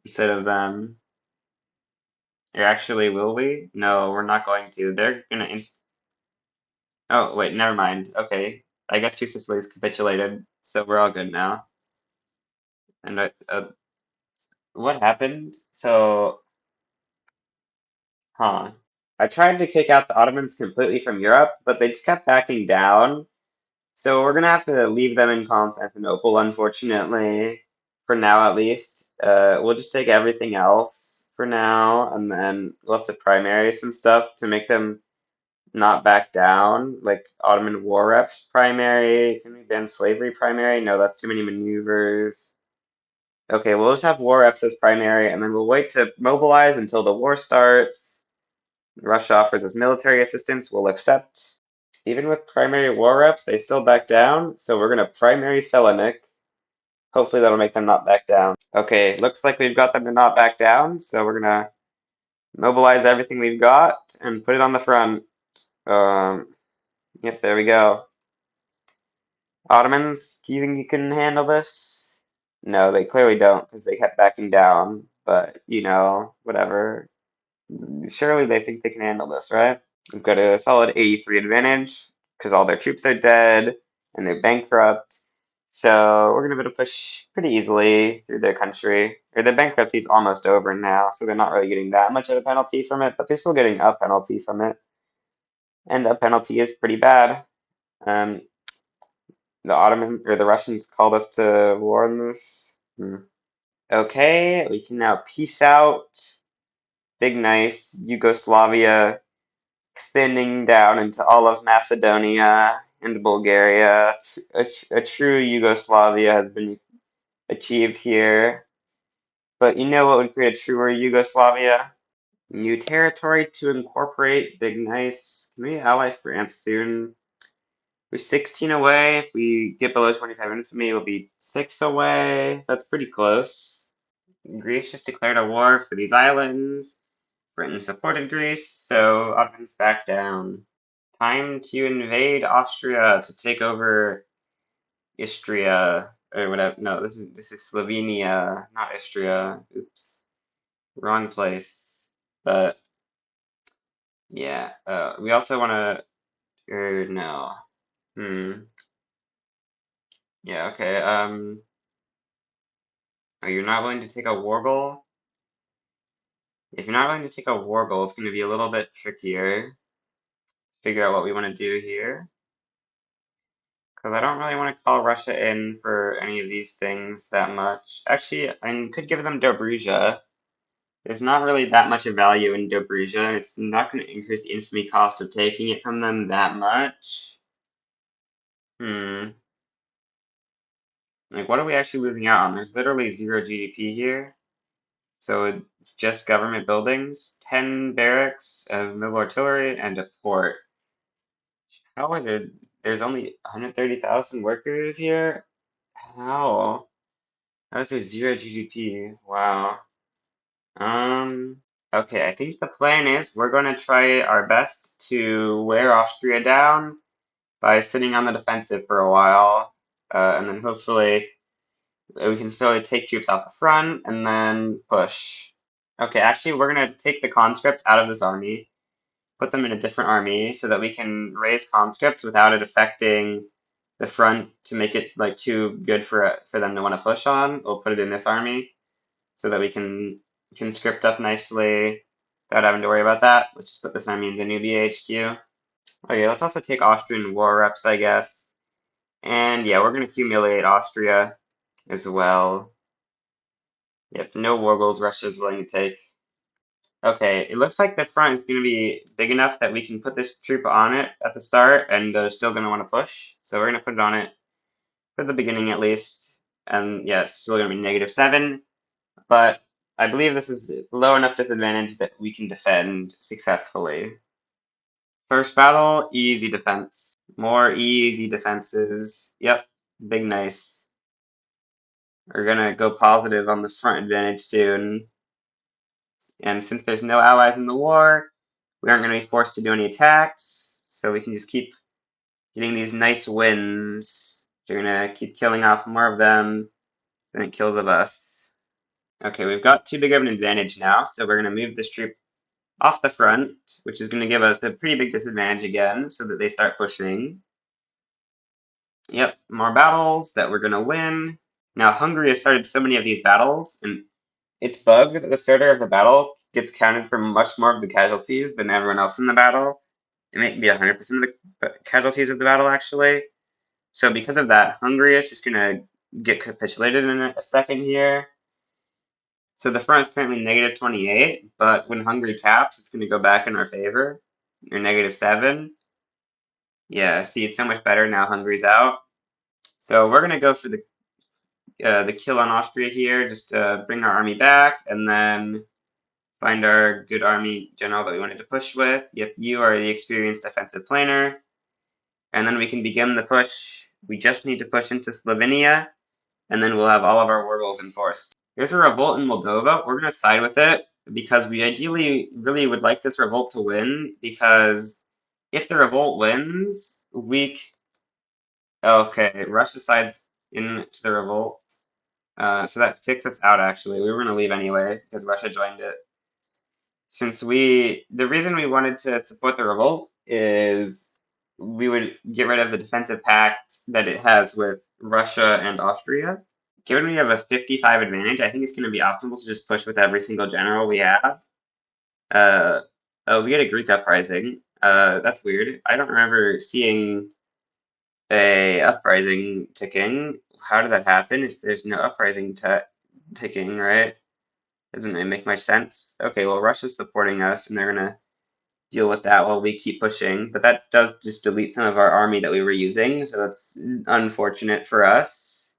instead of them. Or actually, will we? No, we're not going to. They're gonna Oh, wait, never mind. Okay. I guess two Sicilies capitulated, so we're all good now. And what happened? So, huh. I tried to kick out the Ottomans completely from Europe, but they just kept backing down. So we're gonna have to leave them in Constantinople, unfortunately, for now at least. We'll just take everything else for now, and then we'll have to primary some stuff to make them not back down, like Ottoman war reps primary. Can we ban slavery primary? No, that's too many maneuvers. Okay, we'll just have war reps as primary, and then we'll wait to mobilize until the war starts. Russia offers us military assistance, we'll accept. Even with primary war reps, they still back down, so we're gonna primary Selenik. Hopefully that'll make them not back down. Okay, looks like we've got them to not back down, so we're gonna mobilize everything we've got and put it on the front. Yep, there we go. Ottomans, do you think you can handle this? No, they clearly don't, because they kept backing down, but, you know, whatever. Surely they think they can handle this, right? We've got a solid 83 advantage, because all their troops are dead, and they're bankrupt. So we're going to be able to push pretty easily through their country. Or the bankruptcy is almost over now, so they're not really getting that much of a penalty from it, but they're still getting a penalty from it. And a penalty is pretty bad. Um, the Ottoman or the Russians called us to war on this. Okay, we can now peace out. Big nice Yugoslavia expanding down into all of Macedonia and Bulgaria. A true Yugoslavia has been achieved here. But you know what would create a truer Yugoslavia? New territory to incorporate. Big nice. Can we ally France soon? We're 16 away. If we get below 25 infamy, we'll be 6 away. That's pretty close. Greece just declared a war for these islands. Britain supported Greece, so Ottomans back down. Time to invade Austria to take over Istria or whatever. No, this is Slovenia, not Istria. Oops, wrong place. But yeah, we also want to. Or no. Yeah. Okay. Are you not willing to take a war goal? If you're not willing to take a war goal, it's going to be a little bit trickier. Figure out what we want to do here. Because I don't really want to call Russia in for any of these things that much. Actually, I could give them Dobruja. There's not really that much of value in Dobruja, and it's not going to increase the infamy cost of taking it from them that much. Like, what are we actually losing out on? There's literally 0 GDP here. So it's just government buildings, 10 barracks of mobile artillery, and a port. How are there's only 130,000 workers here? How? How is there 0 GDP? Wow. Okay, I think the plan is we're going to try our best to wear Austria down by sitting on the defensive for a while, and then hopefully we can slowly take troops out the front and then push. Okay, actually, we're going to take the conscripts out of this army, put them in a different army so that we can raise conscripts without it affecting the front to make it like too good for them to want to push on. We'll put it in this army so that we can conscript up nicely without having to worry about that. Let's just put this army in the new BHQ. Okay, let's also take Austrian war reps, I guess. And yeah, we're going to humiliate Austria as well. Yep, no war goals Russia is willing to take. Okay, it looks like the front is going to be big enough that we can put this troop on it at the start, and they're still going to want to push. So we're going to put it on it for the beginning at least. And yeah, it's still going to be -7, but I believe this is low enough disadvantage that we can defend successfully. First battle, easy defense. More easy defenses. Yep, big nice. We're going to go positive on the front advantage soon. And since there's no allies in the war, we aren't going to be forced to do any attacks, so we can just keep getting these nice wins. We're going to keep killing off more of them than it kills of us. Okay, we've got too big of an advantage now, so we're going to move this troop off the front, which is going to give us a pretty big disadvantage again, so that they start pushing. Yep, more battles that we're going to win. Now, Hungary has started so many of these battles, and it's bugged that the starter of the battle gets counted for much more of the casualties than everyone else in the battle. It may be 100% of the casualties of the battle, actually. So because of that, Hungary is just going to get capitulated in a second here. So the front is currently -28, but when Hungary caps, it's going to go back in our favor. Or -7. Yeah, see, it's so much better now Hungary's out. So we're going to go for the the kill on Austria here, just to bring our army back, and then find our good army general that we wanted to push with. Yep, you are the experienced offensive planner. And then we can begin the push. We just need to push into Slovenia, and then we'll have all of our war goals enforced. There's a revolt in Moldova. We're going to side with it because we ideally really would like this revolt to win, because if the revolt wins, okay, Russia sides into the revolt. So that kicks us out, actually. We were going to leave anyway because Russia joined it. The reason we wanted to support the revolt is we would get rid of the defensive pact that it has with Russia and Austria. Given we have a 55 advantage, I think it's going to be optimal to just push with every single general we have. Oh, we had a Greek uprising. That's weird. I don't remember seeing a uprising ticking. How did that happen if there's no uprising ticking, right? Doesn't really make much sense. Okay, well, Russia's supporting us, and they're gonna deal with that while we keep pushing. But that does just delete some of our army that we were using, so that's unfortunate for us.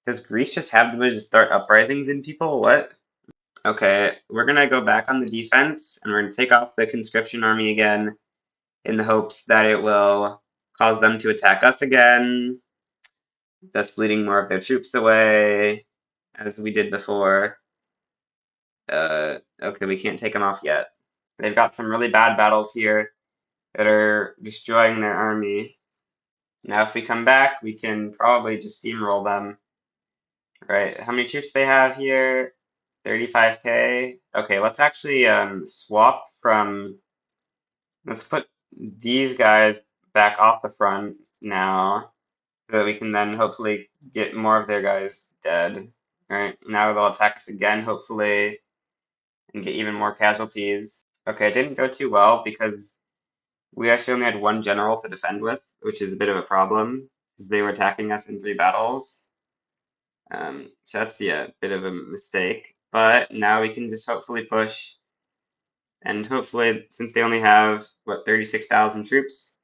Does Greece just have the ability to start uprisings in people? What? Okay, we're gonna go back on the defense, and we're gonna take off the conscription army again in the hopes that it will cause them to attack us again, thus bleeding more of their troops away, as we did before. Okay, we can't take them off yet. They've got some really bad battles here that are destroying their army. Now, if we come back, we can probably just steamroll them. Right, how many troops they have here? 35k. Okay, let's actually swap from. Let's put these guys back off the front now, so that we can then hopefully get more of their guys dead. Right, now they'll attack us again, hopefully, and get even more casualties. Okay, it didn't go too well because we actually only had one general to defend with, which is a bit of a problem because they were attacking us in 3 battles. So that's, yeah, a bit of a mistake. But now we can just hopefully push, and hopefully, since they only have, what, 36,000 troops,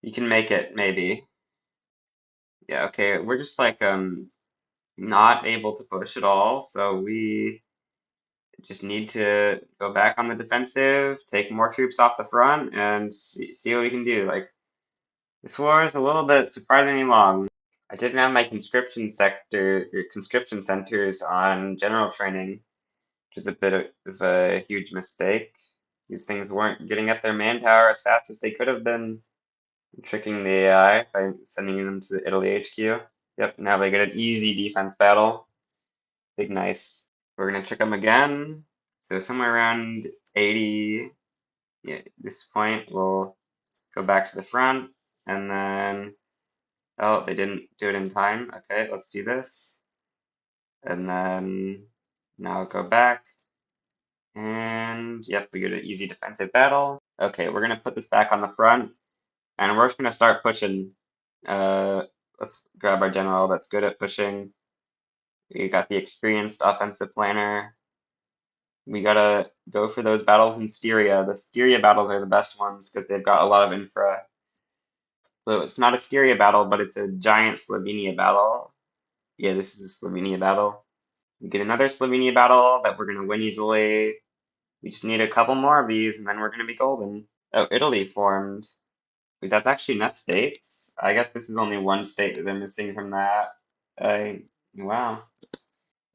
you can make it, maybe. Yeah, okay, we're just like not able to push at all, so we just need to go back on the defensive, take more troops off the front, and see what we can do. Like, this war is a little bit surprisingly long. I didn't have my conscription centers on general training, which is a bit of a huge mistake. These things weren't getting up their manpower as fast as they could have been. Tricking the AI by sending them to the Italy HQ. Yep, now they get an easy defense battle. Big nice. We're gonna trick them again. So somewhere around 80. Yeah, at this point we'll go back to the front, and then oh, they didn't do it in time. Okay, let's do this. And then now go back. And yep, we get an easy defensive battle. Okay, we're gonna put this back on the front, and we're just gonna start pushing. Let's grab our general that's good at pushing. We got the experienced offensive planner. We gotta go for those battles in Styria. The Styria battles are the best ones because they've got a lot of infra. So it's not a Styria battle, but it's a giant Slovenia battle. Yeah, this is a Slovenia battle. We get another Slovenia battle that we're gonna win easily. We just need a couple more of these, and then we're gonna be golden. Oh, Italy formed. Wait, that's actually enough states? I guess this is only one state that they're missing from that. Wow.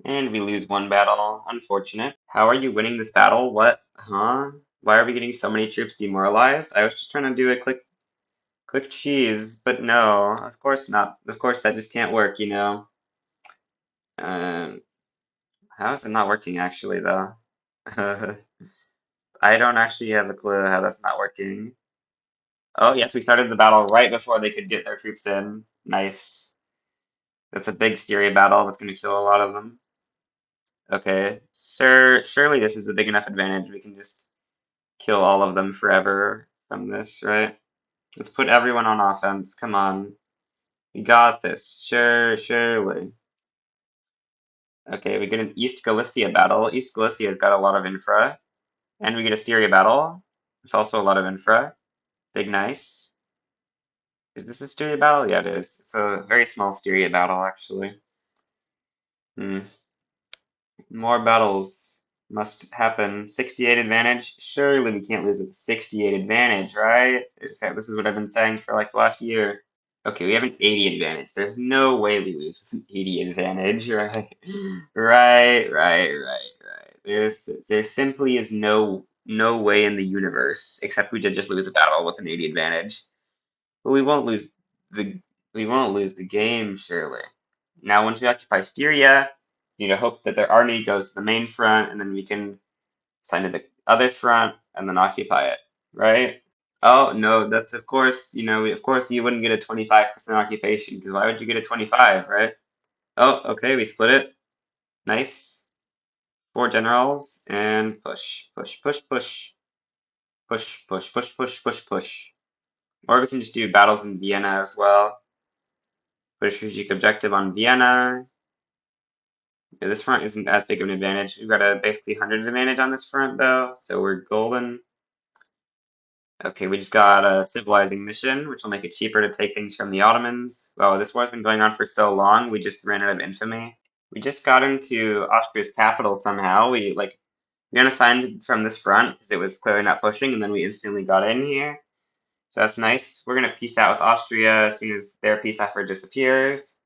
And we lose one battle. Unfortunate. How are you winning this battle? What? Huh? Why are we getting so many troops demoralized? I was just trying to do a click cheese, but no, of course not. Of course that just can't work, you know. Um, how is it not working actually though? I don't actually have a clue how that's not working. Oh yes, we started the battle right before they could get their troops in. Nice. That's a big Styria battle that's gonna kill a lot of them. Okay, sir, surely this is a big enough advantage. We can just kill all of them forever from this, right? Let's put everyone on offense. Come on. We got this. Sure, surely. Okay, we get an East Galicia battle. East Galicia's got a lot of infra. And we get a Styria battle. It's also a lot of infra. Big nice. Is this a Styria battle? Yeah, it is. It's a very small Styria battle, actually. Hmm. More battles must happen. 68 advantage? Surely we can't lose with 68 advantage, right? This is what I've been saying for like the last year. Okay, we have an 80 advantage. There's no way we lose with an 80 advantage, right? Right. There simply is no way in the universe, except we did just lose a battle with an 80 advantage. But the we won't lose the game, surely. Now, once we occupy Styria, you need to hope that their army goes to the main front, and then we can sign to the other front and then occupy it, right? Oh no, that's of course, of course you wouldn't get a 25% occupation, because why would you get a 25, right? Oh, okay, we split it. Nice. Four generals and push, push, push, push, push, push, push, push, push, push. Or we can just do battles in Vienna as well. Put a strategic objective on Vienna. Yeah, this front isn't as big of an advantage. We've got a basically 100 advantage on this front though, so we're golden. Okay, we just got a civilizing mission, which will make it cheaper to take things from the Ottomans. Well, this war's been going on for so long, we just ran out of infamy. We just got into Austria's capital somehow. We unassigned from this front because it was clearly not pushing, and then we instantly got in here. So that's nice. We're gonna peace out with Austria as soon as their peace effort disappears.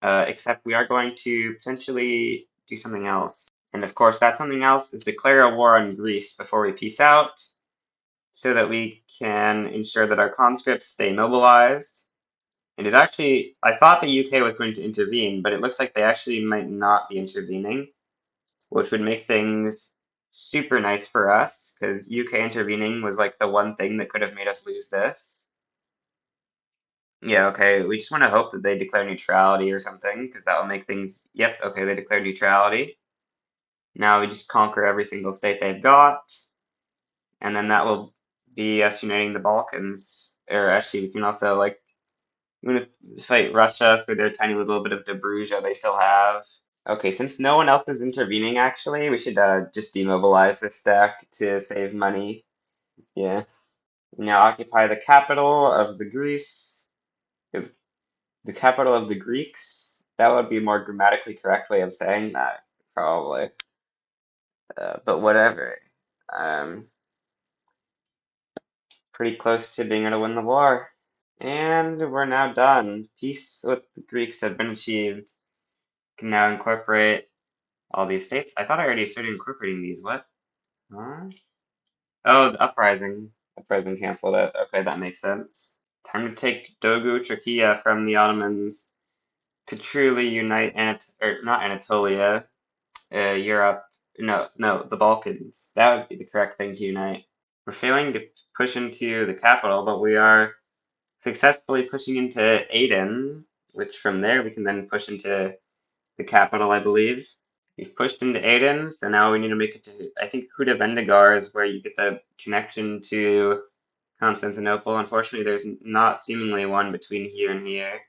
Except we are going to potentially do something else. And of course, that something else is declare a war on Greece before we peace out, so that we can ensure that our conscripts stay mobilized. And I thought the UK was going to intervene, but it looks like they actually might not be intervening, which would make things super nice for us, because UK intervening was like the one thing that could have made us lose this. Yeah, okay, we just want to hope that they declare neutrality or something, because that will make things, yep, okay, they declare neutrality. Now we just conquer every single state they've got, and then that will be us uniting the Balkans. Or actually, we can also, like, we're gonna fight Russia for their tiny little bit of Dobruja they still have. Okay, since no one else is intervening, actually, we should just demobilize this stack to save money. Yeah. Now occupy the capital of the Greece. The capital of the Greeks. That would be a more grammatically correct way of saying that, probably. But whatever. Um, Pretty close to being able to win the war. And we're now done. Peace with the Greeks has been achieved. Can now incorporate all these states. I thought I already started incorporating these. What? Huh? Oh, the uprising. Uprising canceled it. Okay, that makes sense. Time to take Dogu Turkiya from the Ottomans to truly unite or not Anatolia, Europe. No, the Balkans. That would be the correct thing to unite. We're failing to push into the capital, but we are successfully pushing into Aden, which from there we can then push into the capital, I believe. We've pushed into Aden, so now we need to make it to, I think Huda Vendigar is where you get the connection to Constantinople. Unfortunately, there's not seemingly one between here and here.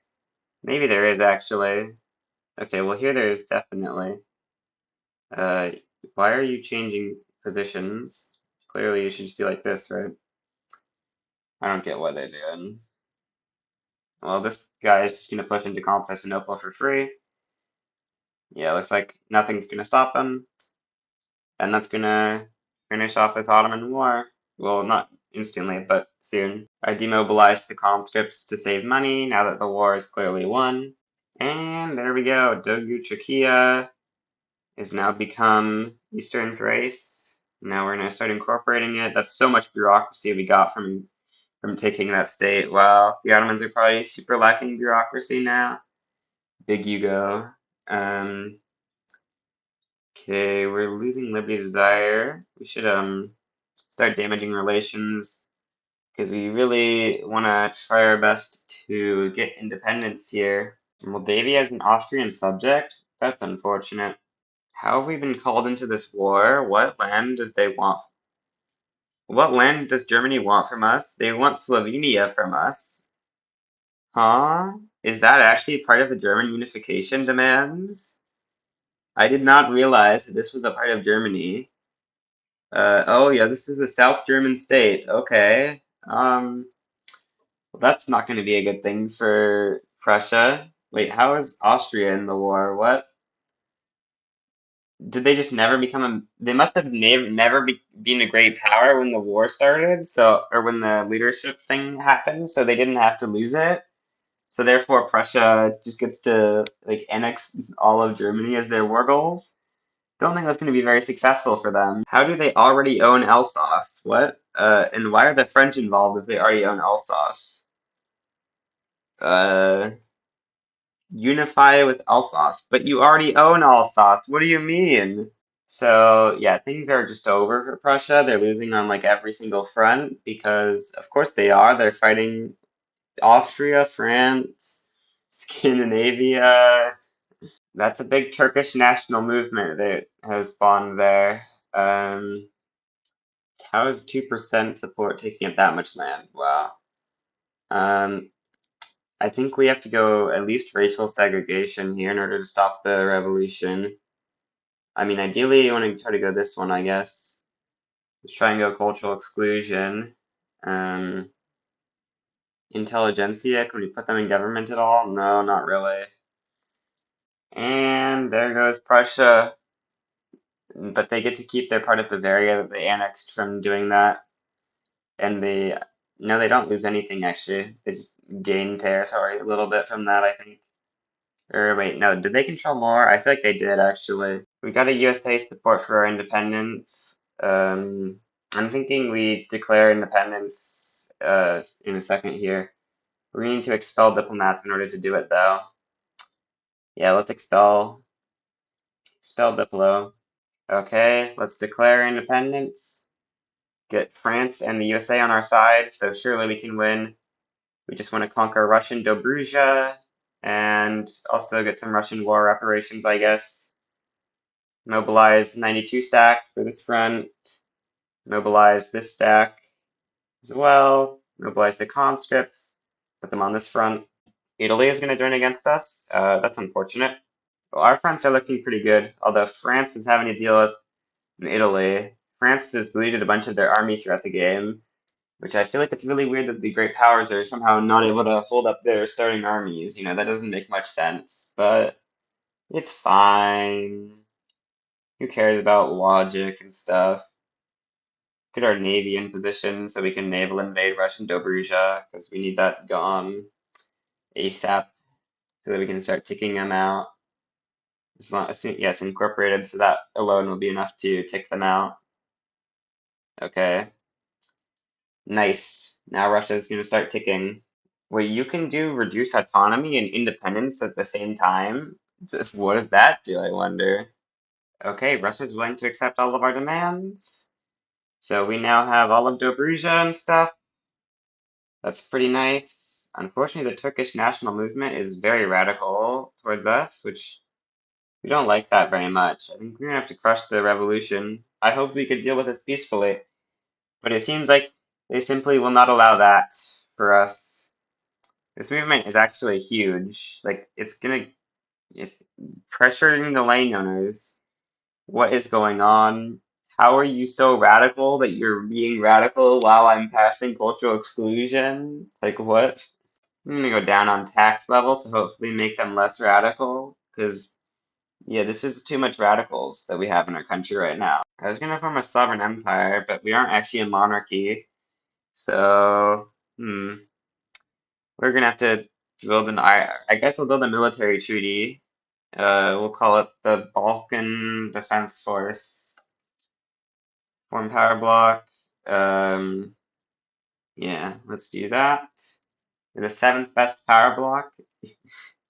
Maybe there is actually. Okay, well here there is definitely. Uh, why are you changing positions? Clearly you should just be like this, right? I don't get what they're doing. Well, this guy is just gonna push into Constantinople for free. Yeah, looks like nothing's gonna stop him. And that's gonna finish off this Ottoman War. Well, not instantly, but soon. I demobilized the conscripts to save money now that the war is clearly won. And there we go. Dogu Turkiya is now become Eastern Thrace. Now we're gonna start incorporating it. That's so much bureaucracy we got from taking that state. Wow, the Ottomans are probably super lacking bureaucracy now. Big Hugo. Okay, we're losing Liberty Desire. We should start damaging relations because we really want to try our best to get independence here. Moldavia is an Austrian subject? That's unfortunate. How have we been called into this war? What land does they want? What land does Germany want from us? They want Slovenia from us. Huh? Is that actually part of the German unification demands? I did not realize that this was a part of Germany. Oh yeah, this is a South German state. Okay. Well, that's not going to be a good thing for Prussia. Wait, how is Austria in the war? What? Did they just never become a? They must have never been a great power when the war started, so or when the leadership thing happened, so they didn't have to lose it. So therefore, Prussia just gets to like annex all of Germany as their war goals. Don't think that's going to be very successful for them. How do they already own Alsace? What? And why are the French involved if they already own Alsace? Uh, unify with Alsace, but you already own Alsace. What do you mean? So yeah, things are just over for Prussia. They're losing on like every single front because, of course, they are. They're fighting Austria, France, Scandinavia. That's a big Turkish national movement that has spawned there. How is 2% support taking up that much land? Wow. Um, I think we have to go at least racial segregation here in order to stop the revolution. I mean, ideally, you want to try to go this one, I guess. Let's try and go cultural exclusion. Um, intelligentsia, can we put them in government at all? No, not really. And there goes Prussia. But they get to keep their part of Bavaria that they annexed from doing that. And they, no, they don't lose anything actually. They just gain territory a little bit from that, I think. Or wait, no, did they control more? I feel like they did actually. We got a USA support for our independence. I'm thinking we declare independence in a second here. We need to expel diplomats in order to do it though. Yeah, let's expel Diplo. Okay, let's declare independence. Get France and the USA on our side, so surely we can win. We just want to conquer Russian Dobruja and also get some Russian war reparations, I guess. Mobilize 92 stack for this front. Mobilize this stack as well. Mobilize the conscripts. Put them on this front. Italy is going to join against us. That's unfortunate. Well, our fronts are looking pretty good, although France is having to deal with Italy. France has deleted a bunch of their army throughout the game, which I feel like it's really weird that the great powers are somehow not able to hold up their starting armies. You know, that doesn't make much sense, but it's fine. Who cares about logic and stuff? Get our navy in position so we can naval invade Russian Dobruja, because we need that gone ASAP so that we can start ticking them out. As long as, yes, incorporated, so that alone will be enough to tick them out. Okay, nice. Now Russia's going to start ticking. Wait, you can do reduce autonomy and independence at the same time? What does that do, I wonder? Okay, Russia's willing to accept all of our demands. So we now have all of Dobruja and stuff. That's pretty nice. Unfortunately, the Turkish national movement is very radical towards us, which we don't like that very much. I think we're gonna have to crush the revolution. I hope we could deal with this peacefully, but it seems like they simply will not allow that for us. This movement is actually huge. Like, it's pressuring the landowners. What is going on? How are you so radical that you're being radical while I'm passing cultural exclusion? Like, what? I'm gonna go down on tax level to hopefully make them less radical, because, yeah, this is too much radicals that we have in our country right now. I was gonna form a sovereign empire, but we aren't actually a monarchy, so, we're gonna have to build I guess we'll build a military treaty. We'll call it the Balkan Defense Force. Form power block. Um, yeah, let's do that. We're the seventh best power block.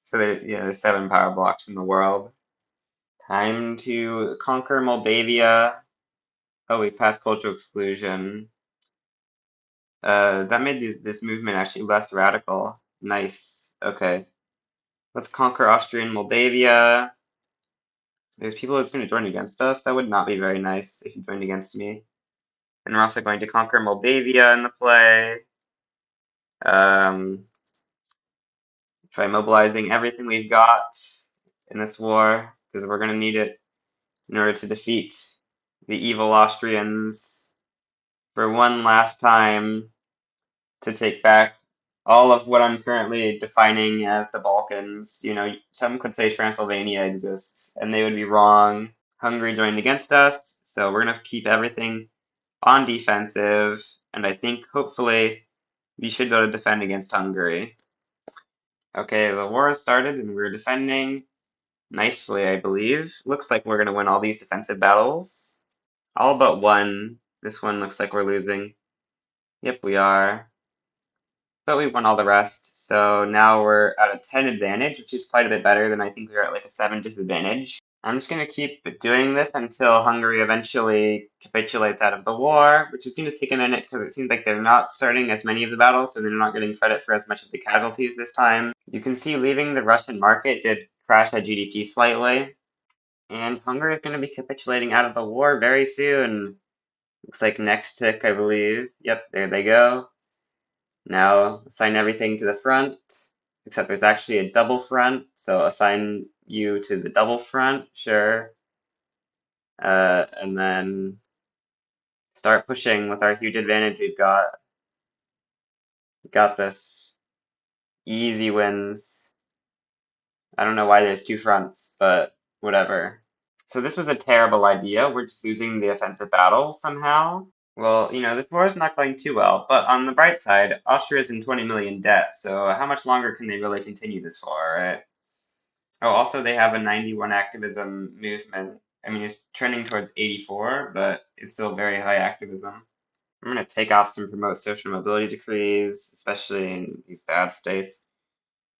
So yeah, there's 7 power blocks in the world. Time to conquer Moldavia. Oh, we passed cultural exclusion. That made this movement actually less radical. Nice. Okay. Let's conquer Austria and Moldavia. There's people that's going to join against us. That would not be very nice if you joined against me. And we're also going to conquer Moldavia in the play. Try mobilizing everything we've got in this war, because we're going to need it in order to defeat the evil Austrians for one last time to take back all of what I'm currently defining as the Balkans. You know, some could say Transylvania exists, and they would be wrong. Hungary joined against us, so we're gonna keep everything on defensive, and I think hopefully we should be able to defend against Hungary. Okay, the war has started and we're defending nicely, I believe. Looks like we're gonna win all these defensive battles. All but one. This one looks like we're losing. Yep, we are. But we won all the rest, so now we're at a 10 advantage, which is quite a bit better than I think we were at like a 7 disadvantage. I'm just going to keep doing this until Hungary eventually capitulates out of the war, which is going to take a minute because it seems like they're not starting as many of the battles, so they're not getting credit for as much of the casualties this time. You can see leaving the Russian market did crash our GDP slightly, and Hungary is going to be capitulating out of the war very soon. Looks like next tick, I believe. Yep, there they go. Now assign everything to the front, except there's actually a double front, so assign you to the double front, sure. And then start pushing with our huge advantage we've got. We got this. Easy wins. I don't know why there's two fronts, but whatever. So this was a terrible idea. We're just losing the offensive battle somehow. Well, you know, this war is not going too well, but on the bright side, Austria's in 20 million debt, so how much longer can they really continue this for, right? Oh, also they have a 91 activism movement. I mean, it's trending towards 84, but it's still very high activism. I'm going to take off some promote social mobility decrees, especially in these bad states.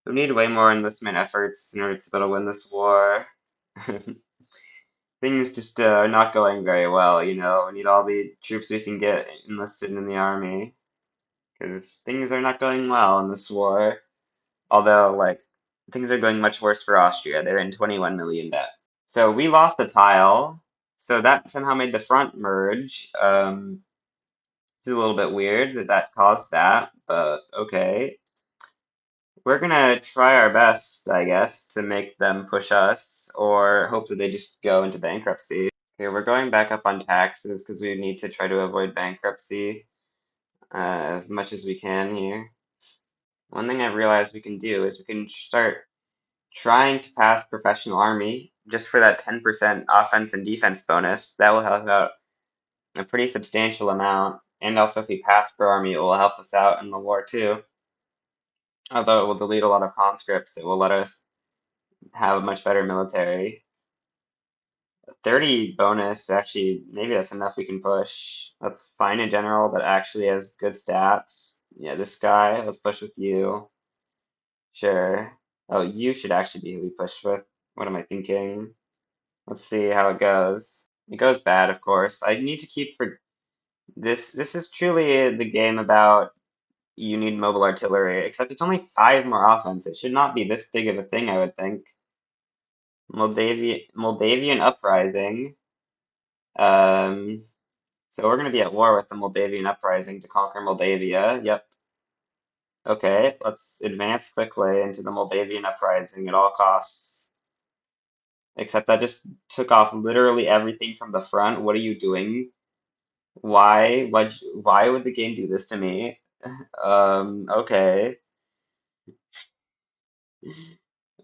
We need way more enlistment efforts in order to be able to win this war. Things just are not going very well, you know. We need all the troops we can get enlisted in the army, because things are not going well in this war. Although, like, things are going much worse for Austria. They're in 21 million debt. So we lost a tile, so that somehow made the front merge. It's a little bit weird that that caused that, but okay. We're gonna try our best, I guess, to make them push us, or hope that they just go into bankruptcy. Okay, we're going back up on taxes because we need to try to avoid bankruptcy as much as we can here. One thing I've realized we can do is we can start trying to pass professional army just for that 10% offense and defense bonus. That will help out a pretty substantial amount. And also, if we pass for army, it will help us out in the war too. Although it will delete a lot of conscripts, it will let us have a much better military. 30 bonus, actually, maybe that's enough we can push. Let's find a general that actually has good stats. Yeah, this guy, let's push with you. Sure. Oh, you should actually be who we push with. What am I thinking? Let's see how it goes. It goes bad, of course. I need to keep for this. This is truly the game about you need mobile artillery, except it's only 5 more offense. It should not be this big of a thing, I would think. Moldavian uprising. Um, so we're going to be at war with the Moldavian uprising to conquer Moldavia. Yep. Okay, let's advance quickly into the Moldavian uprising at all costs. Except I just took off literally everything from the front. What are you doing? Why would the game do this to me? Okay.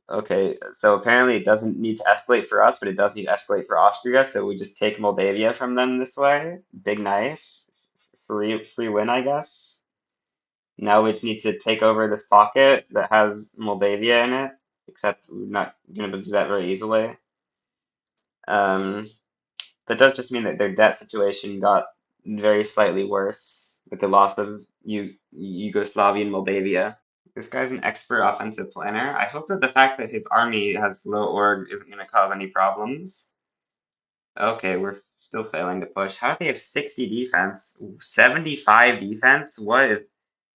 Okay, so apparently it doesn't need to escalate for us, but it does need to escalate for Austria, so we just take Moldavia from them this way. Big nice. Free win, I guess. Now we just need to take over this pocket that has Moldavia in it, except we're not gonna be able to do that very easily. Um, that does just mean that their debt situation got very slightly worse with the loss of Yugoslavia and Moldavia. This guy's an expert offensive planner. I hope that the fact that his army has low org isn't going to cause any problems. Okay, we're still failing to push. How do they have 60 defense? 75 defense? What is...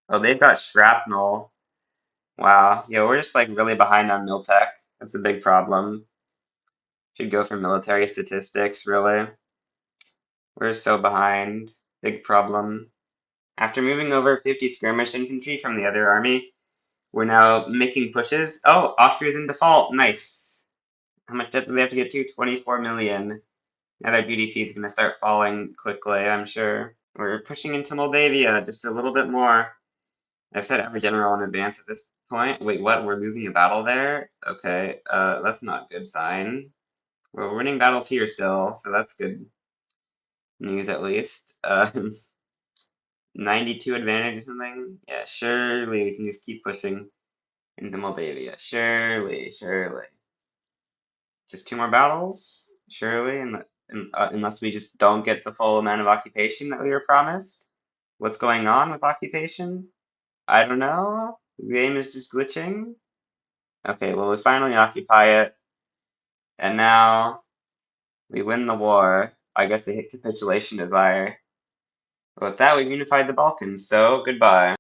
Oh, they've got shrapnel. Wow. Yeah, we're just like really behind on Miltech. That's a big problem. Should go for military statistics, really. We're so behind. Big problem. After moving over 50 skirmish infantry from the other army, we're now making pushes. Oh, Austria's in default. Nice. How much debt do they have to get to? 24 million. Now their GDP is going to start falling quickly, I'm sure. We're pushing into Moldavia just a little bit more. I've said every general in advance at this point. Wait, what? We're losing a battle there? Okay, that's not a good sign. Well, we're winning battles here still, so that's good news at least. 92 advantage or something? Yeah, surely we can just keep pushing into Moldavia. Surely, surely. Just 2 more battles? Surely, unless we just don't get the full amount of occupation that we were promised? What's going on with occupation? I don't know. The game is just glitching. Okay, well, we finally occupy it, and now we win the war. I guess they hit capitulation desire. But with that, we've unified the Balkans, so goodbye.